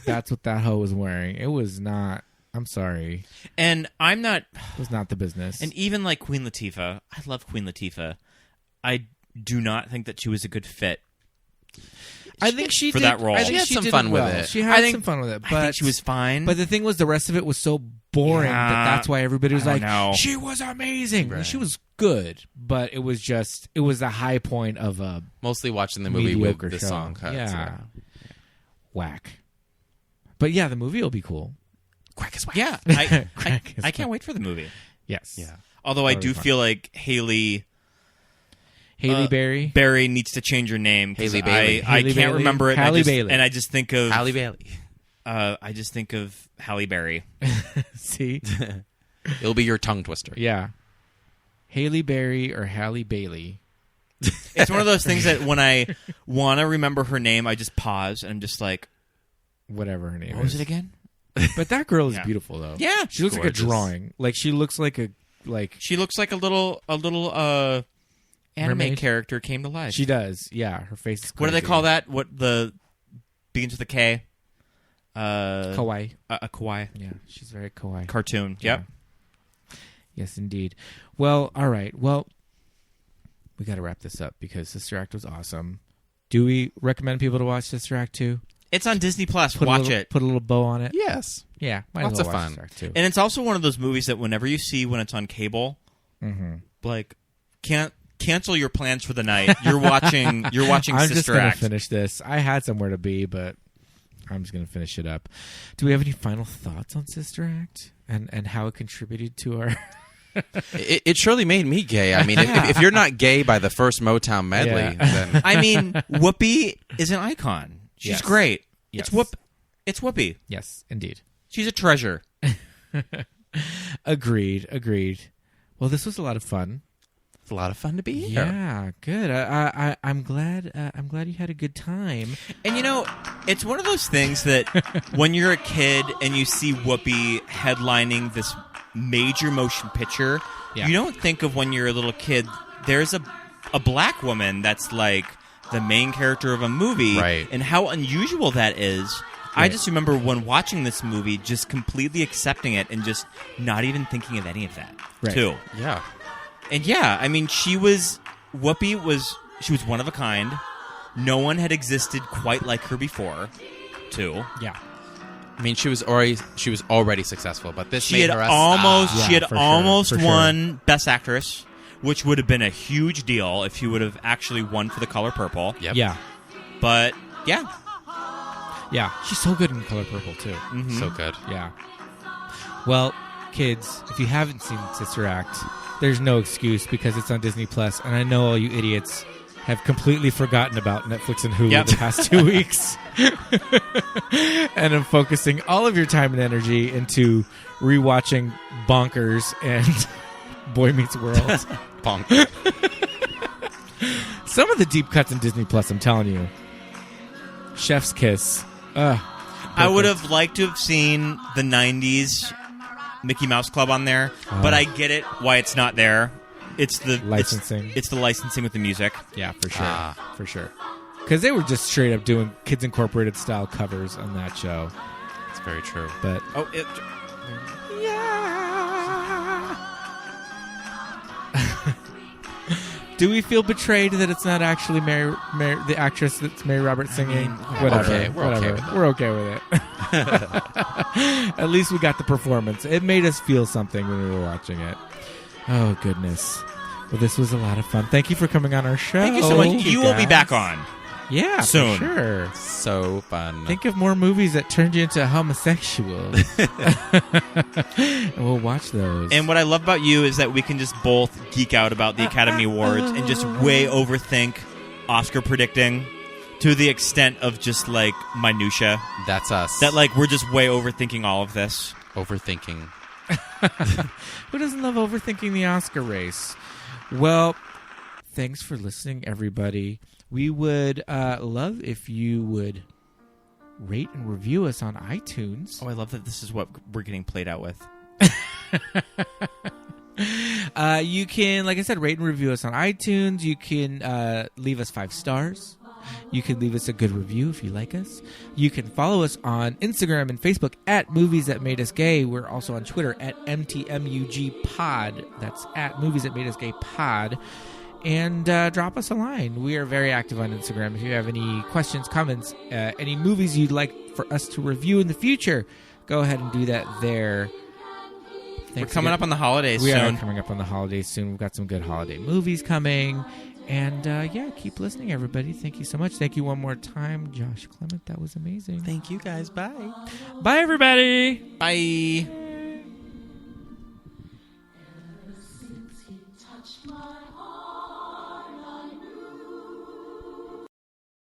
That's what that hoe was wearing. It was not. I'm sorry. And I'm not. It was not the business. And even like Queen Latifah, I love Queen Latifah. I do not think that she was a good fit. I think she for did, that role. I think She had some did fun with well. it. She had I some fun with it, but I think she was fine. But the thing was, the rest of it was so boring that's why everybody was I like, don't know. "She was amazing." Right. She was good, but it was the high point of a Mostly watching the movie with mediocre the show. song cuts. Yeah. Whack. But yeah, the movie will be cool. Quack is whack. Yeah, Crack is I can't wait for the movie. Yes. Yeah. Although I That'll be do fun. feel like Haley Berry. needs to change her name. 'cause Haley Bailey. I Haley can't Bailey? remember it. Halle and Bailey. And I just think of Halle Bailey. I just think of Halle Berry. See? It'll be your tongue twister. Yeah. Haley Berry or Halle Bailey. It's one of those things that when I want to remember her name, I just pause and I'm just like, Whatever her name what was is. it again? But that girl is Yeah. beautiful though. Yeah, She looks gorgeous. like a drawing. Like she looks like she looks like a little anime Mermaid? character came to life. she does. Yeah, her face is What do they crazy. call that? What the begins with a K? Kawaii. A kawaii Yeah, she's very kawaii. cartoon. Yep. Yeah. Yes, indeed. Well, all right. Well, we got to wrap this up because Sister Act was awesome. Do we recommend people to watch Sister Act 2? It's on Disney Plus. Put Watch it. Put a little bow on it. Yes. Yeah, might Lots as well of watch fun. Sister Act 2. And it's also one of those movies that whenever you see when it's on cable, like can't cancel your plans for the night. You're watching. You're watching I'm just Sister gonna Act. finish this. I had somewhere to be, but I'm just gonna finish it up. Do we have any final thoughts on Sister Act and how it contributed to our It surely made me gay. I mean, if you're not gay by the first Motown medley, then... I mean, Whoopi is an icon. She's great. Yes. It's Whoopi. Yes, indeed. She's a treasure. Agreed. Well, this was a lot of fun. It's a lot of fun to be here. Yeah, good. I'm glad you had a good time. And it's one of those things that when you're a kid and you see Whoopi headlining this major motion picture, you don't think of when you're a little kid, there's a black woman that's like the main character of a movie, right? And how unusual that is. Right. I just remember when watching this movie, just completely accepting it and just not even thinking of any of that, too. Yeah. And I mean, Whoopi was one of a kind. No one had existed quite like her before, too. Yeah. I mean, she was already successful, but this she made had her almost won Best Actress, which would have been a huge deal if she would have actually won for The Color Purple. Yep. Yeah. But yeah, she's so good in Color Purple too. Mm-hmm. So good. Yeah. Well, kids, if you haven't seen Sister Act, there's no excuse because it's on Disney Plus, and I know all you idiots have completely forgotten about Netflix and Hulu the past 2 weeks. And I'm focusing all of your time and energy into rewatching Bonkers and Boy Meets World. Bonk. Some of the deep cuts in Disney Plus, I'm telling you. Chef's Kiss. I would have liked to have seen the 90s Mickey Mouse Club on there, but I get it why it's not there. It's the licensing. It's the licensing with the music. Yeah, for sure. For sure. Because they were just straight up doing Kids Incorporated style covers on that show. It's very true. But do we feel betrayed that it's not actually Mary the actress that's Mary Roberts singing? Whatever. We're okay with it. At least we got the performance. It made us feel something when we were watching it. Oh, goodness. Well, this was a lot of fun. Thank you for coming on our show. Thank you so much. You will be back on. Yeah, soon. For sure. So fun. Think of more movies that turned you into a homosexual. And we'll watch those. And what I love about you is that we can just both geek out about the Academy Awards and just way overthink Oscar predicting to the extent of just like minutia. That's us. That like we're just way overthinking all of this. Overthinking. Who doesn't love overthinking the Oscar race? Well, thanks for listening, everybody. We would love if you would rate and review us on iTunes. Oh, I love that this is what we're getting played out with. You can, like I said, rate and review us on iTunes. You can leave us 5 stars. You can leave us a good review if you like us. You can follow us on Instagram and Facebook at Movies That Made Us Gay. We're also on Twitter at MTMUGPod. That's at Movies That Made Us Gay Pod. And drop us a line. We are very active on Instagram. If you have any questions, comments, any movies you'd like for us to review in the future, go ahead and do that there. We're coming up on the holidays soon. We are coming up on the holidays soon. We've got some good holiday movies coming. And, keep listening, everybody. Thank you so much. Thank you one more time, Josh Clement. That was amazing. Thank you, guys. Bye. Bye, everybody. Bye.